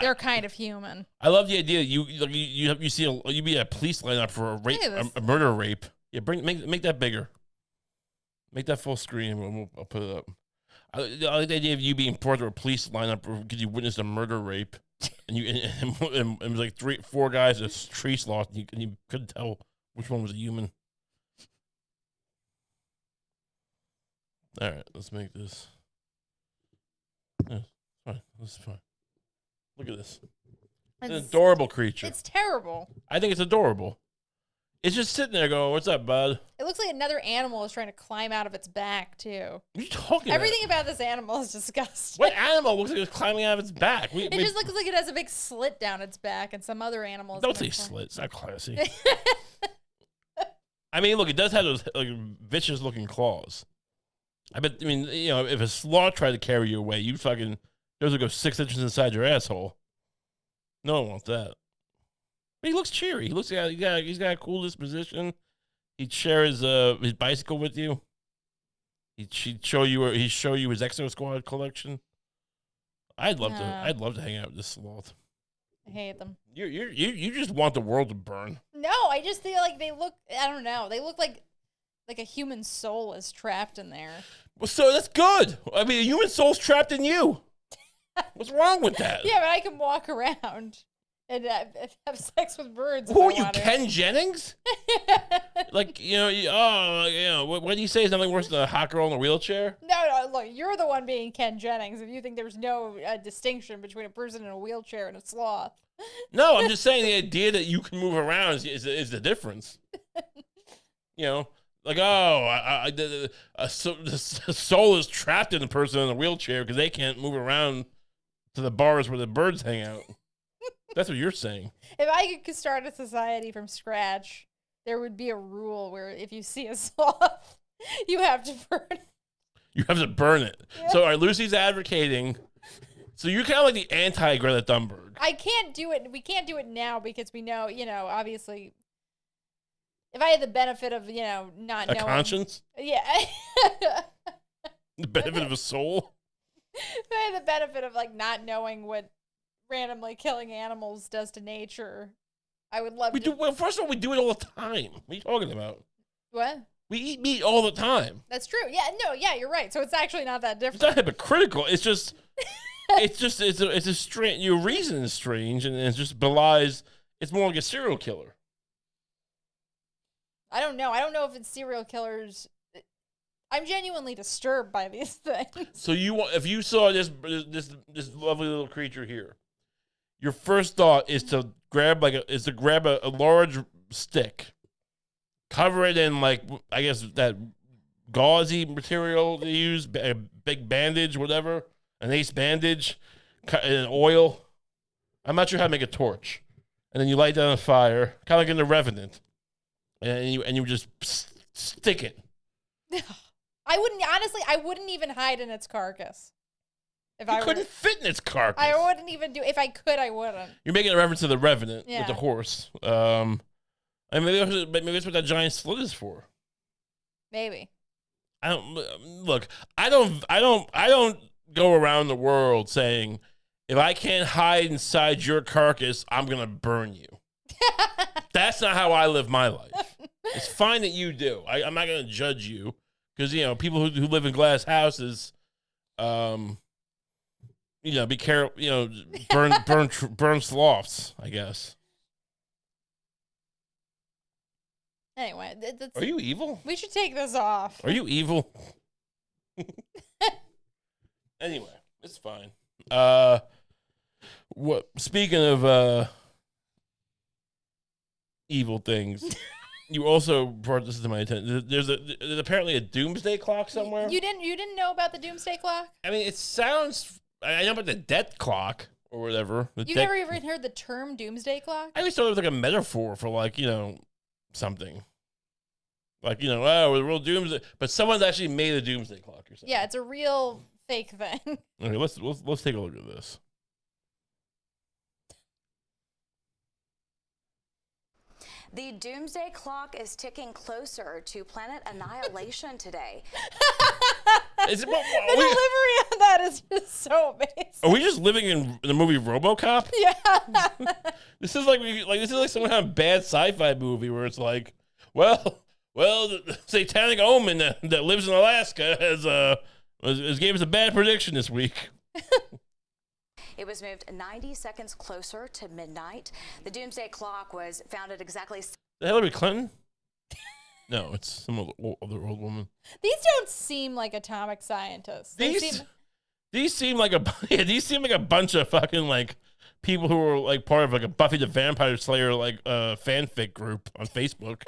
They're kind of human. I love the idea. You be a police lineup for a rape, a murder rape. Yeah, make that bigger. Make that full screen, and I'll put it up. I like the idea of you being part of a police lineup because you witnessed a murder rape, and it was like 3-4 guys, a tree sloth, and you couldn't tell which one was a human. All right, let's make this. Yeah, fine. This is fine. Look at this. It's an adorable creature. It's terrible. I think it's adorable. It's just sitting there going, "What's up, bud?" It looks like another animal is trying to climb out of its back, too. What are you talking Everything about this animal is disgusting. What animal looks like it's climbing out of its back? It just looks like it has a big slit down its back, and some other animals. Don't say slit. It's not classy. I mean, look, it does have those vicious-looking claws. If a sloth tried to carry you away, those would go 6 inches inside your asshole. No one wants that. But he looks cheery. He's got a cool disposition. He'd share his bicycle with you. He'd show you his Exo Squad collection. I'd love to hang out with this sloth. I hate them. You just want the world to burn. No, I just feel like they look. I don't know. They look like a human soul is trapped in there. Well, so that's good. I mean, a human soul's trapped in you. What's wrong with that? Yeah, but I can walk around and have sex with birds. Who are you, Ken Jennings? Like, what do you say is nothing worse than a hot girl in a wheelchair? No, look, you're the one being Ken Jennings if you think there's no distinction between a person in a wheelchair and a sloth. No, I'm just saying the idea that you can move around is the difference. Like, the soul is trapped in the person in a wheelchair because they can't move around to the bars where the birds hang out. That's what you're saying. If I could start a society from scratch, there would be a rule where if you see a sloth, you have to burn it. You have to burn it. Yeah. So, Lucy's advocating. So you're kind of like the anti-Greta Thunberg. I can't do it. We can't do it now because we know, obviously, if I had the benefit of, not knowing. A conscience? Yeah. The benefit of a soul? If I had the benefit of, not knowing what randomly killing animals does to nature, I would love to. Well, first of all, we do it all the time. What are you talking about? What? We eat meat all the time. That's true. Yeah, you're right. So it's actually not that different. It's not hypocritical. It's just, it's a strange. Your reason is strange, and it just belies. It's more like a serial killer. I don't know. I don't know if it's serial killers. I'm genuinely disturbed by these things. So if you saw this lovely little creature here, your first thought is to grab a large stick, cover it in I guess that gauzy material they use, a big bandage, whatever, an ace bandage, and oil. I'm not sure how to make a torch, and then you light down a fire, kind of like in The Revenant, and you just stick it. I wouldn't even hide in it's carcass. If I couldn't fit in its carcass. I wouldn't even do. If I could, I wouldn't. You're making a reference to The Revenant with the horse. Maybe that's what that giant slit is for. Maybe. I don't go around the world saying, if I can't hide inside your carcass, I'm gonna burn you. That's not how I live my life. It's fine that you do. I'm not gonna judge you because people who live in glass houses, be careful. Burn sloths, I guess. Anyway, are you evil? We should take this off. Are you evil? Anyway, it's fine. Speaking of evil things, you also brought this to my attention. There's apparently a doomsday clock somewhere. You didn't know about the doomsday clock? I mean, it sounds. I know about the death clock or whatever. You've never even heard the term doomsday clock? I always thought it was like a metaphor for something. The real doomsday. But someone's actually made a doomsday clock or something. Yeah, it's a real fake thing. Okay, let's take a look at this. The doomsday clock is ticking closer to planet annihilation today. The delivery on that is just so amazing. Are we just living in the movie RoboCop? Yeah. This is like some kind of bad sci-fi movie where it's like, well, the satanic omen that lives in Alaska has gave us a bad prediction this week. It was moved 90 seconds closer to midnight. The doomsday clock was found at exactly... Hillary Clinton? No, it's some other old woman. These don't seem like atomic scientists. These seem like a bunch of fucking people who are part of a Buffy the Vampire Slayer fanfic group on Facebook.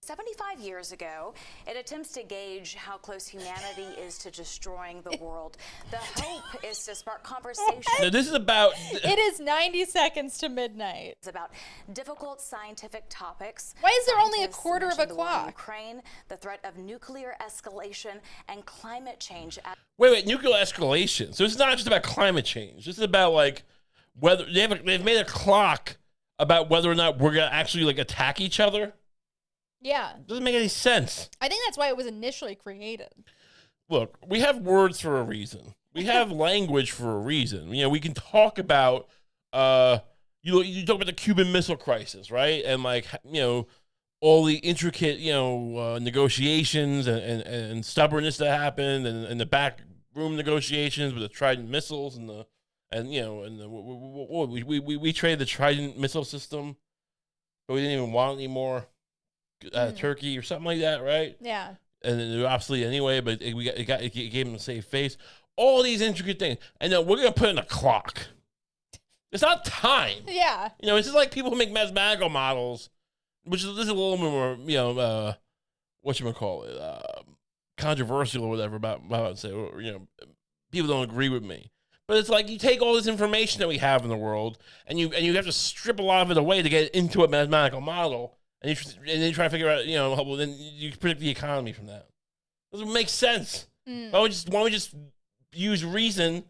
75 years ago, it attempts to gauge how close humanity is to destroying the world. The hope is to spark conversation. Now, this is about... It is 90 seconds to midnight. It's about difficult scientific topics. Why is there only a quarter of a clock? Ukraine, the threat of nuclear escalation, and climate change. Wait, nuclear escalation. So it's not just about climate change. This is about whether they've made a clock about whether or not we're gonna actually attack each other. Yeah. Doesn't make any sense. I think that's why it was initially created. Look, we have words for a reason. We have language for a reason. We can talk about, you talk about the Cuban Missile Crisis, right? And all the intricate, negotiations and stubbornness that happened and the backroom negotiations with the Trident missiles we traded the Trident missile system, but we didn't even want it anymore. Turkey or something like that, right? Yeah. And then they're obsolete anyway, but it gave them a safe face. All these intricate things, and then we're gonna put in a clock. It's not time. Yeah. You know, it's just like people who make mathematical models, which is this is a little bit more, you know, whatchamacallit, controversial or whatever about say, or, you know, people don't agree with me. But it's like you take all this information that we have in the world, and you have to strip a lot of it away to get it into a mathematical model, and then try to figure out, you know, well, then you predict the economy from that. Doesn't make sense. Why don't we just use reason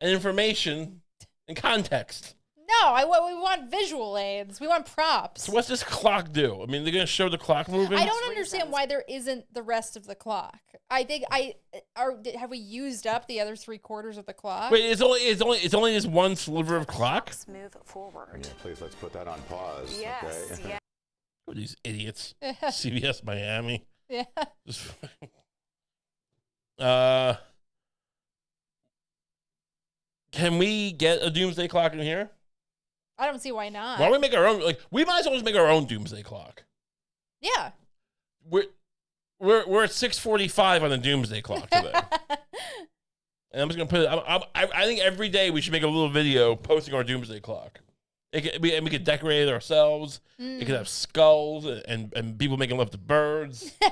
and information and context? No, we want visual aids. We want props. So what's this clock do? I mean, they're gonna show the clock moving. I don't understand why there isn't the rest of the clock. I think have we used up the other 3/4 of the clock? Wait, it's only this one sliver of clock. Let's move forward. Yeah, please, let's put that on pause. Yes. Okay? Yeah. Oh, these idiots. CBS Miami. Yeah. Can we get a doomsday clock in here? I don't see why not. Why don't we make our own? Like, we might as well just make our own doomsday clock. Yeah. We're at 6:45 on the doomsday clock today. And I'm just gonna put it. I think every day we should make a little video posting our doomsday clock. We could decorate it ourselves. It could have skulls and people making love to birds. You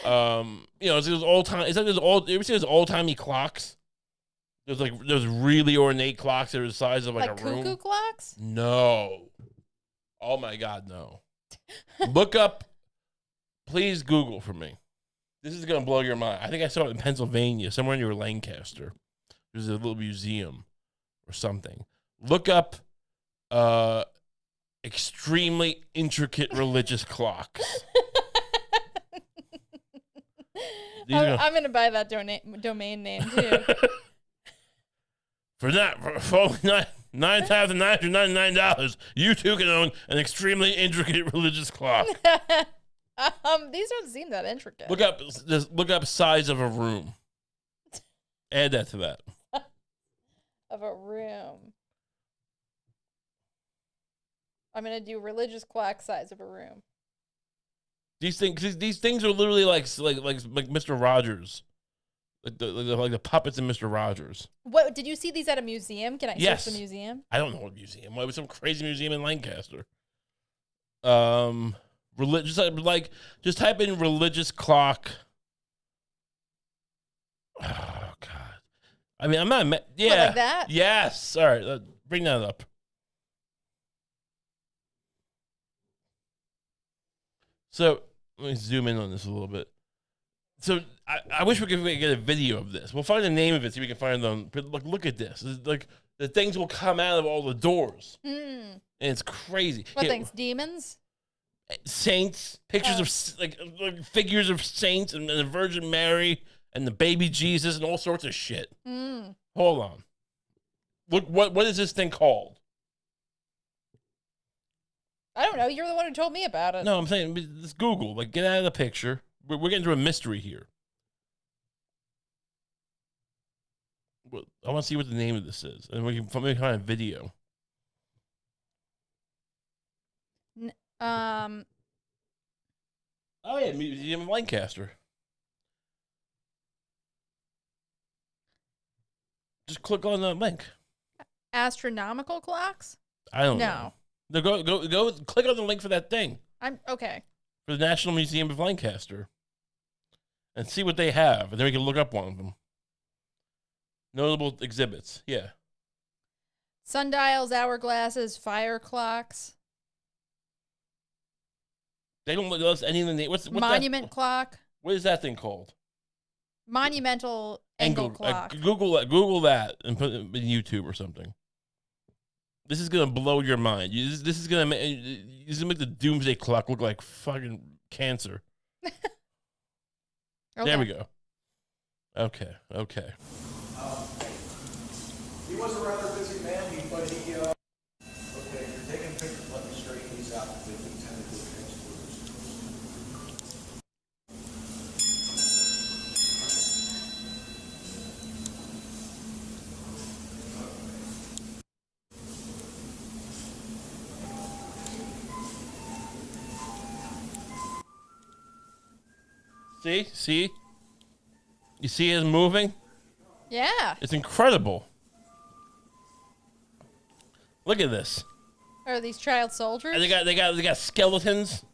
know, it's those old time. It's like those old. You ever see those old timey clocks? There's like those really ornate clocks that are the size of like a room. Cuckoo clocks? No. Oh my God, no. Look up. Please Google for me. This is gonna blow your mind. I think I saw it in Pennsylvania, somewhere near Lancaster. There's a little museum or something. Look up extremely intricate religious clocks. I'm going to buy that domain name too. For only $9,999, you too can own an extremely intricate religious clock. These don't seem that intricate. Look up size of a room. Add that to that. Of a room. I'm gonna do religious clock size of a room. These things are literally like Mr. Rogers, like the puppets in Mr. Rogers. What did you see these at a museum? Can I Yes. search the museum? I don't know what museum. It was some crazy museum in Lancaster. Just type in religious clock. Oh God! I mean, I'm not. Yeah, What, like that? Yes. All right, bring that up. So let me zoom in on this a little bit. So I wish we could get a video of this. We'll find the name of it so we can find them. But look at this. It's like the things will come out of all the doors, and it's crazy. What things? Demons? Saints, pictures of like figures of saints and the Virgin Mary and the baby Jesus and all sorts of shit. Hold on. Look, what is this thing called? I don't know. You're the one who told me about it. No, I'm saying it's Google. Like, get out of the picture. We're getting into a mystery here. I want to see what the name of this is, and we can find a video. Oh yeah, Museum of Lancaster. Just click on the link. Astronomical clocks? I don't know. No, go click on the link for that thing. I'm okay. For the National Museum of Lancaster. And see what they have, and then we can look up one of them. Notable exhibits, yeah. Sundials, hourglasses, fire clocks. They don't list any of the name. What's Monument clock. What is that thing called? Monumental angle clock. Google that and put it in YouTube or something. This is gonna blow your mind. This is gonna make the doomsday clock look like fucking cancer. Okay. There we go. Okay. He was a rather busy man, but he. Okay, you're taking pictures. Let me straighten these out. They tend to do See? You see it moving? Yeah. It's incredible. Look at this. Are these child soldiers? And they got skeletons.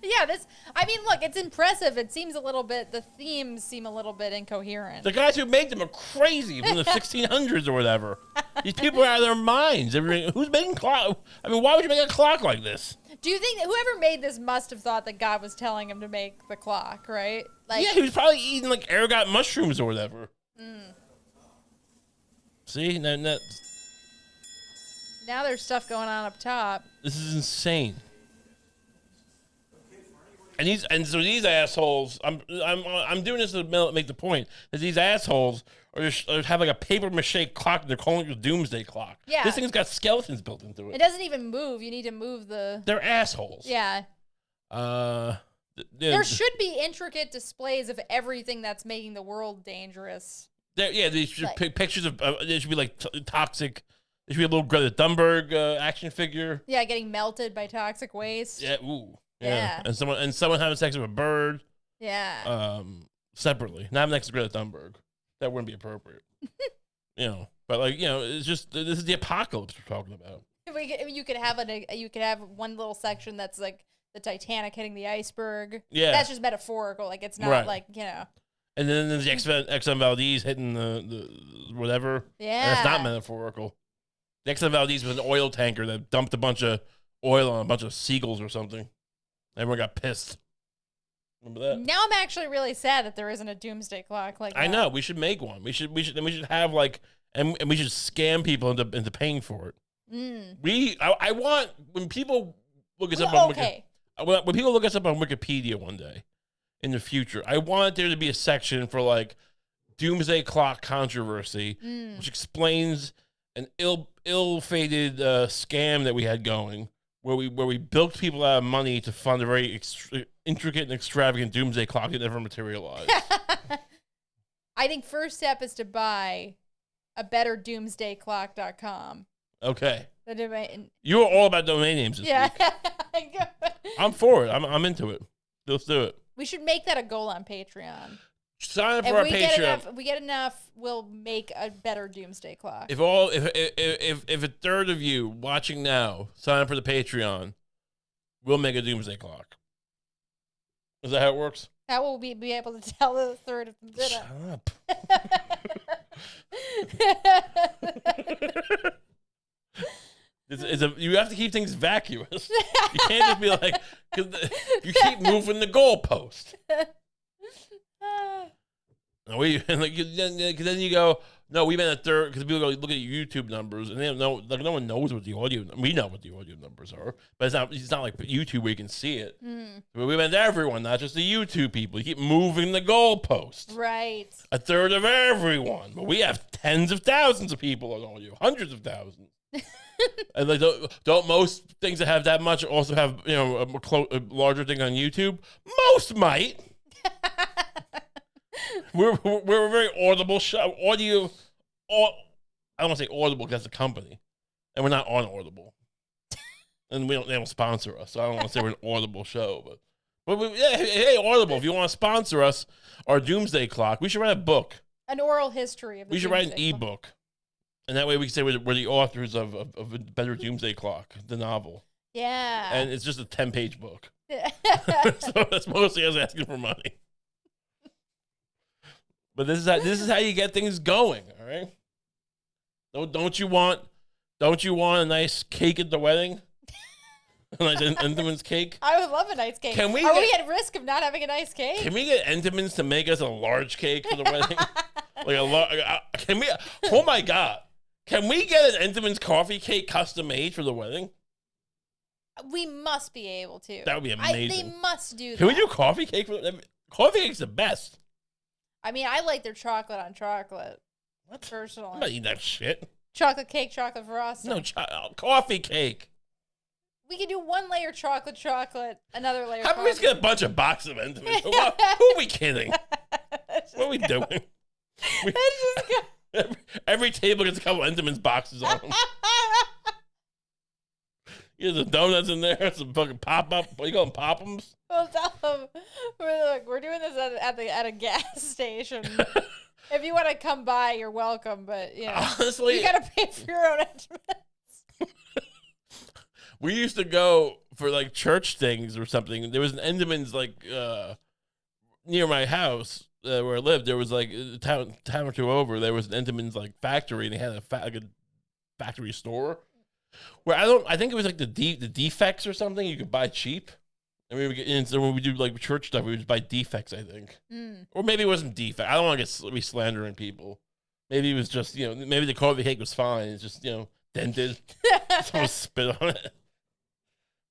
Yeah, I mean, look, it's impressive. It seems the themes seem a little bit incoherent. The guys who made them are crazy from the 1600s or whatever. These people are out of their minds. Who's making clock? I mean, why would you make a clock like this? Do you think that whoever made this must have thought that God was telling him to make the clock, right? Yeah, he was probably eating like ergot mushrooms or whatever. See? Now there's stuff going on up top. This is insane. And so these assholes, I'm doing this to make the point that these assholes have like a paper mache clock. They're calling it a doomsday clock. Yeah. This thing's got skeletons built into it. It doesn't even move. You need to move the. They're assholes. Yeah. There should be intricate displays of everything that's making the world dangerous. These should pictures of. There should be like toxic. There should be a little Greta Thunberg action figure. Yeah, getting melted by toxic waste. Yeah. Ooh. Yeah. And someone having sex with a bird. Yeah. Separately, not next to Greta Thunberg. That wouldn't be appropriate. But it's just this is the apocalypse we're talking about. You could have one little section that's like the Titanic hitting the iceberg. Yeah. That's just metaphorical. Like it's not like. And then there's the Exxon Valdez hitting the whatever. Yeah. And that's not metaphorical. The Exxon Valdez was an oil tanker that dumped a bunch of oil on a bunch of seagulls or something. Everyone got pissed. Remember that? Now I'm actually really sad that there isn't a doomsday clock like that. I know. We should make one. We should have like, and we should scam people into paying for it. I want when people look us up on when people look us up on Wikipedia one day in the future, I want there to be a section for like doomsday clock controversy, which explains an ill-fated scam that we had going. Where we bilked people out of money to fund a very intricate and extravagant doomsday clock that never materialized. I think first step is to buy a better doomsdayclock.com. Okay. The domain. You're all about domain names this week. I'm for it. I'm into it. Let's do it. We should make that a goal on Patreon. Sign up for our Patreon. If we get enough, we'll make a better doomsday clock. If a third of you watching now sign up for the Patreon, we'll make a doomsday clock. Is that how it works? How will we be able to tell the third if them did it? Shut up. You have to keep things vacuous. You can't just be like, because you keep moving the goalpost. No, then you go, no, we meant a third, because people go look at YouTube numbers, and they don't know, like, no one knows what the audio, we know what the audio numbers are, but it's not like YouTube where you can see it. But we meant everyone, not just the YouTube people. You keep moving the goalpost. Right. A third of everyone. But we have tens of thousands of people on audio, hundreds of thousands. And like, don't most things that have that much also have, a larger thing on YouTube? Most might. We're a very audible show. I don't want to say Audible because that's a company, and we're not on Audible, and they don't sponsor us. So I don't want to say we're an Audible show, but hey, Audible, if you want to sponsor us, our Doomsday Clock, we should write a book. An oral history of. We should write an ebook, and that way we can say we're the authors of a better Doomsday Clock, the novel. Yeah. And it's just a 10-page book. So that's mostly us asking for money. But this is how you get things going, all right? Don't you want a nice cake at the wedding? A nice Entenmann's cake? I would love a nice cake. Are we at risk of not having a nice cake? Can we get Entenmann's to make us a large cake for the wedding? Can we? Oh my God! Can we get an Entenmann's coffee cake custom made for the wedding? We must be able to. That would be amazing. They must do that. Can we do coffee cake? Coffee cake's the best. I mean, I like their chocolate on chocolate. What? Personally. I'm not eating that shit. Chocolate cake, chocolate frosting. No, coffee cake. We could do one layer chocolate, another layer How about we just get a bunch of boxes of Entenmann's? Who are we kidding? What are we doing? Every table gets a couple Entenmann's boxes on them. You know, the donuts in there, some fucking pop-up. What do you call them, pop-ums? We'll tell them, we're doing this at a gas station. If you want to come by, you're welcome, but, you know, honestly, you got to pay for your own Entenmann's. We used to go for, like, church things or something. There was an Entenmann's, like, near my house where I lived. There was, like, a town or two over, there was an Entenmann's, like, factory, and they had a factory store. Where I think it was like the defects or something you could buy cheap. And we would get in, so when we do like church stuff, we would just buy defects, I think. Or maybe it wasn't defect. I don't want to be slandering people. Maybe it was just, you know, maybe the coffee cake was fine. It's just, you know, dented. Someone spit on it.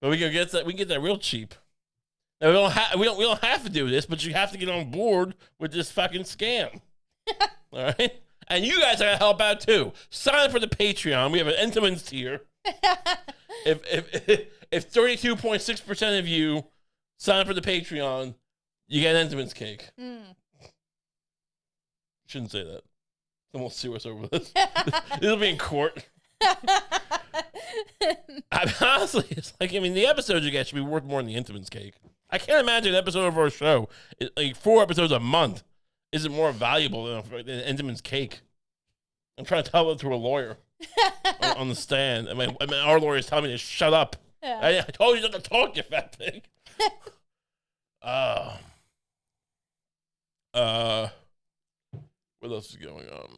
But we can get that real cheap. Now, we don't have to do this, but you have to get on board with this fucking scam. All right? And you guys are gonna help out too. Sign up for the Patreon. We have an Entenmann's tier. If 32.6% of you sign up for the Patreon, you get an Entenmann's cake. Shouldn't say that. Someone will sue us over this. It'll be in court. Honestly, it's like, I mean, the episodes you get should be worth more than the Entenmann's cake. I can't imagine an episode of our show, like 4 episodes a month, isn't more valuable than Entenmann's cake. I'm trying to tell it to a lawyer on the stand. I mean, our lawyer is telling me to shut up. Yeah. I told you not to talk, you fat pig. What else is going on?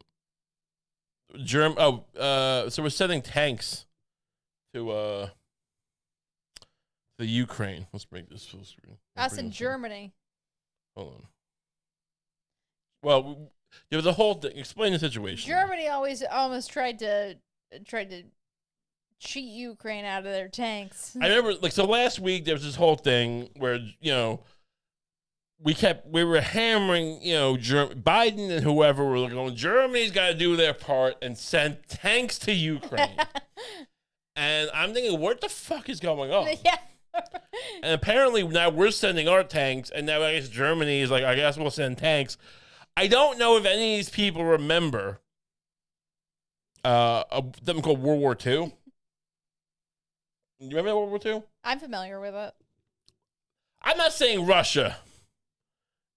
So we're sending tanks to the Ukraine. Let's bring this full screen. Us in Germany. Hold on. Well, there was a whole thing. Explain the situation. Germany almost tried to cheat Ukraine out of their tanks. I remember, like, so last week there was this whole thing where, you know, we were hammering, you know, Biden and whoever were going, Germany's got to do their part and send tanks to Ukraine. And I'm thinking, what the fuck is going on? Yeah. And apparently now we're sending our tanks, and now I guess Germany is like, I guess we'll send tanks. I don't know if any of these people remember something called World War II. You remember World War II? I'm familiar with it. I'm not saying Russia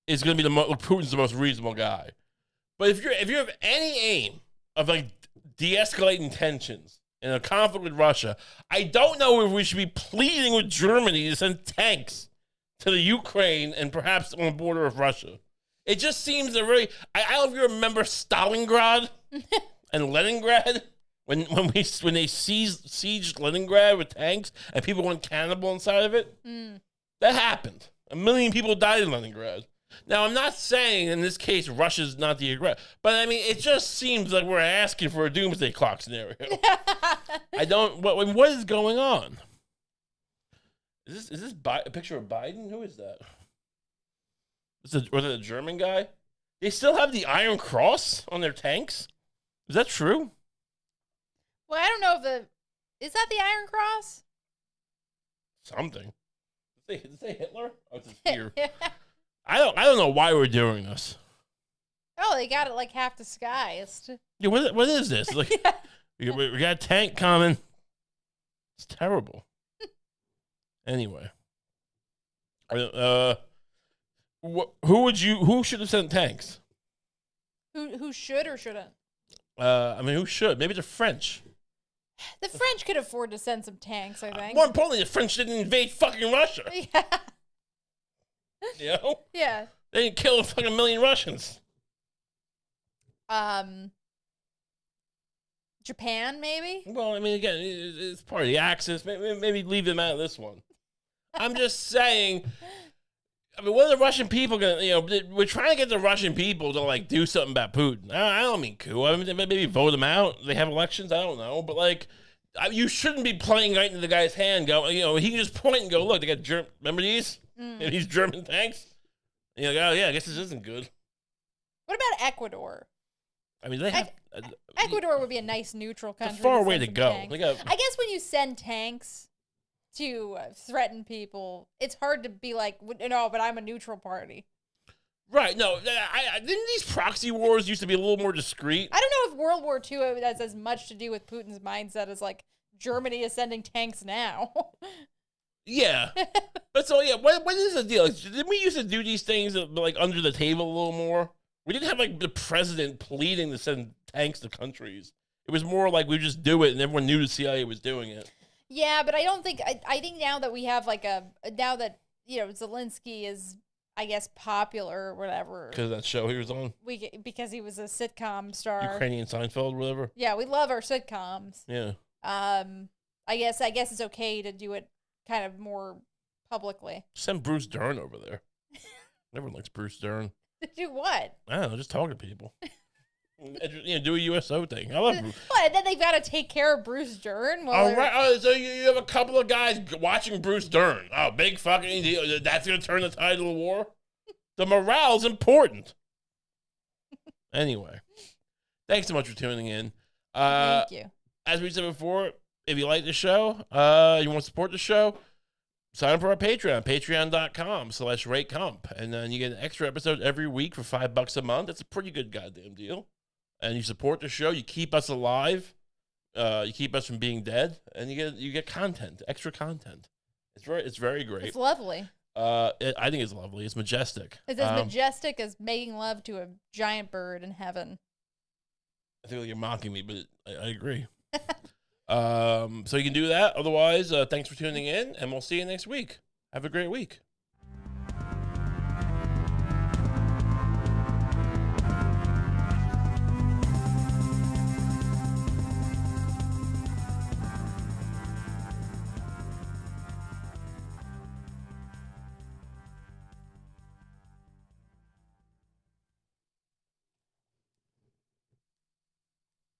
is going to be Putin's the most reasonable guy, but if you have any aim of like de-escalating tensions in a conflict with Russia, I don't know if we should be pleading with Germany to send tanks to the Ukraine and perhaps on the border of Russia. It just seems a very. I don't know if you remember Stalingrad and Leningrad when they sieged Leningrad with tanks and people went cannibal inside of it. That happened. 1 million people died in Leningrad. Now, I'm not saying in this case Russia's not the aggressor, but I mean, it just seems like we're asking for a doomsday clock scenario. I don't. What is going on? Is this a picture of Biden? Who is that? Was it a German guy? They still have the Iron Cross on their tanks? Is that true? Well, I don't know is that the Iron Cross? Something. Did it say Hitler? Oh, it's here. I don't know why we're doing this. Oh, they got it like half disguised. Yeah, what is this? Like, we got a tank coming. It's terrible. Anyway. Who should have sent tanks? Who should or shouldn't? I mean, who should? Maybe the French. The French could afford to send some tanks, I think. More importantly, the French didn't invade fucking Russia. Yeah. You know? Yeah. They didn't kill a fucking million Russians. Japan, maybe? Well, I mean, again, it's part of the Axis. Maybe leave them out of this one. I'm just saying. I mean, what are the Russian people gonna? You know, we're trying to get the Russian people to like do something about Putin. I don't mean coup. I mean, maybe vote them out. They have elections. I don't know, but like, you shouldn't be playing right into the guy's hand. Go, you know, he can just point and go, look, they got German. Remember these? These German tanks. And you're like, oh yeah, I guess this isn't good. What about Ecuador? I mean, they have. Ecuador would be a nice neutral country. It's a far way to go. I guess when you send tanks to threaten people, it's hard to be like, no, but I'm a neutral party. Right. No, didn't these proxy wars used to be a little more discreet? I don't know if World War II has as much to do with Putin's mindset as like Germany is sending tanks now. Yeah. But so, yeah, what is the deal? Didn't we used to do these things like under the table a little more? We didn't have like the president pleading to send tanks to countries. It was more like we just do it and everyone knew the CIA was doing it. Yeah, but I don't think, I think now that we have like now that, Zelensky is, I guess, popular or whatever. Because of that show he was on? Because he was a sitcom star. Ukrainian Seinfeld, whatever. Yeah, we love our sitcoms. Yeah. I guess it's okay to do it kind of more publicly. Send Bruce Dern over there. Everyone likes Bruce Dern. Do what? I don't know, just talk to people. Do a USO thing. I love Bruce. What? And then they've got to take care of Bruce Dern? All right. So you have a couple of guys watching Bruce Dern. Oh, big fucking deal. That's going to turn the tide of the war? The morale's important. Anyway, thanks so much for tuning in. Thank you. As we said before, if you like the show, you want to support the show, sign up for our Patreon, patreon.com/ratekump. And then you get an extra episode every week for $5 a month. That's a pretty good goddamn deal. And you support the show, you keep us alive, you keep us from being dead, and you get content, extra content. It's very great. It's lovely. I think it's lovely. It's majestic. It's as majestic as making love to a giant bird in heaven. I feel like you're mocking me, but I agree. So you can do that. Otherwise, thanks for tuning in, and we'll see you next week. Have a great week.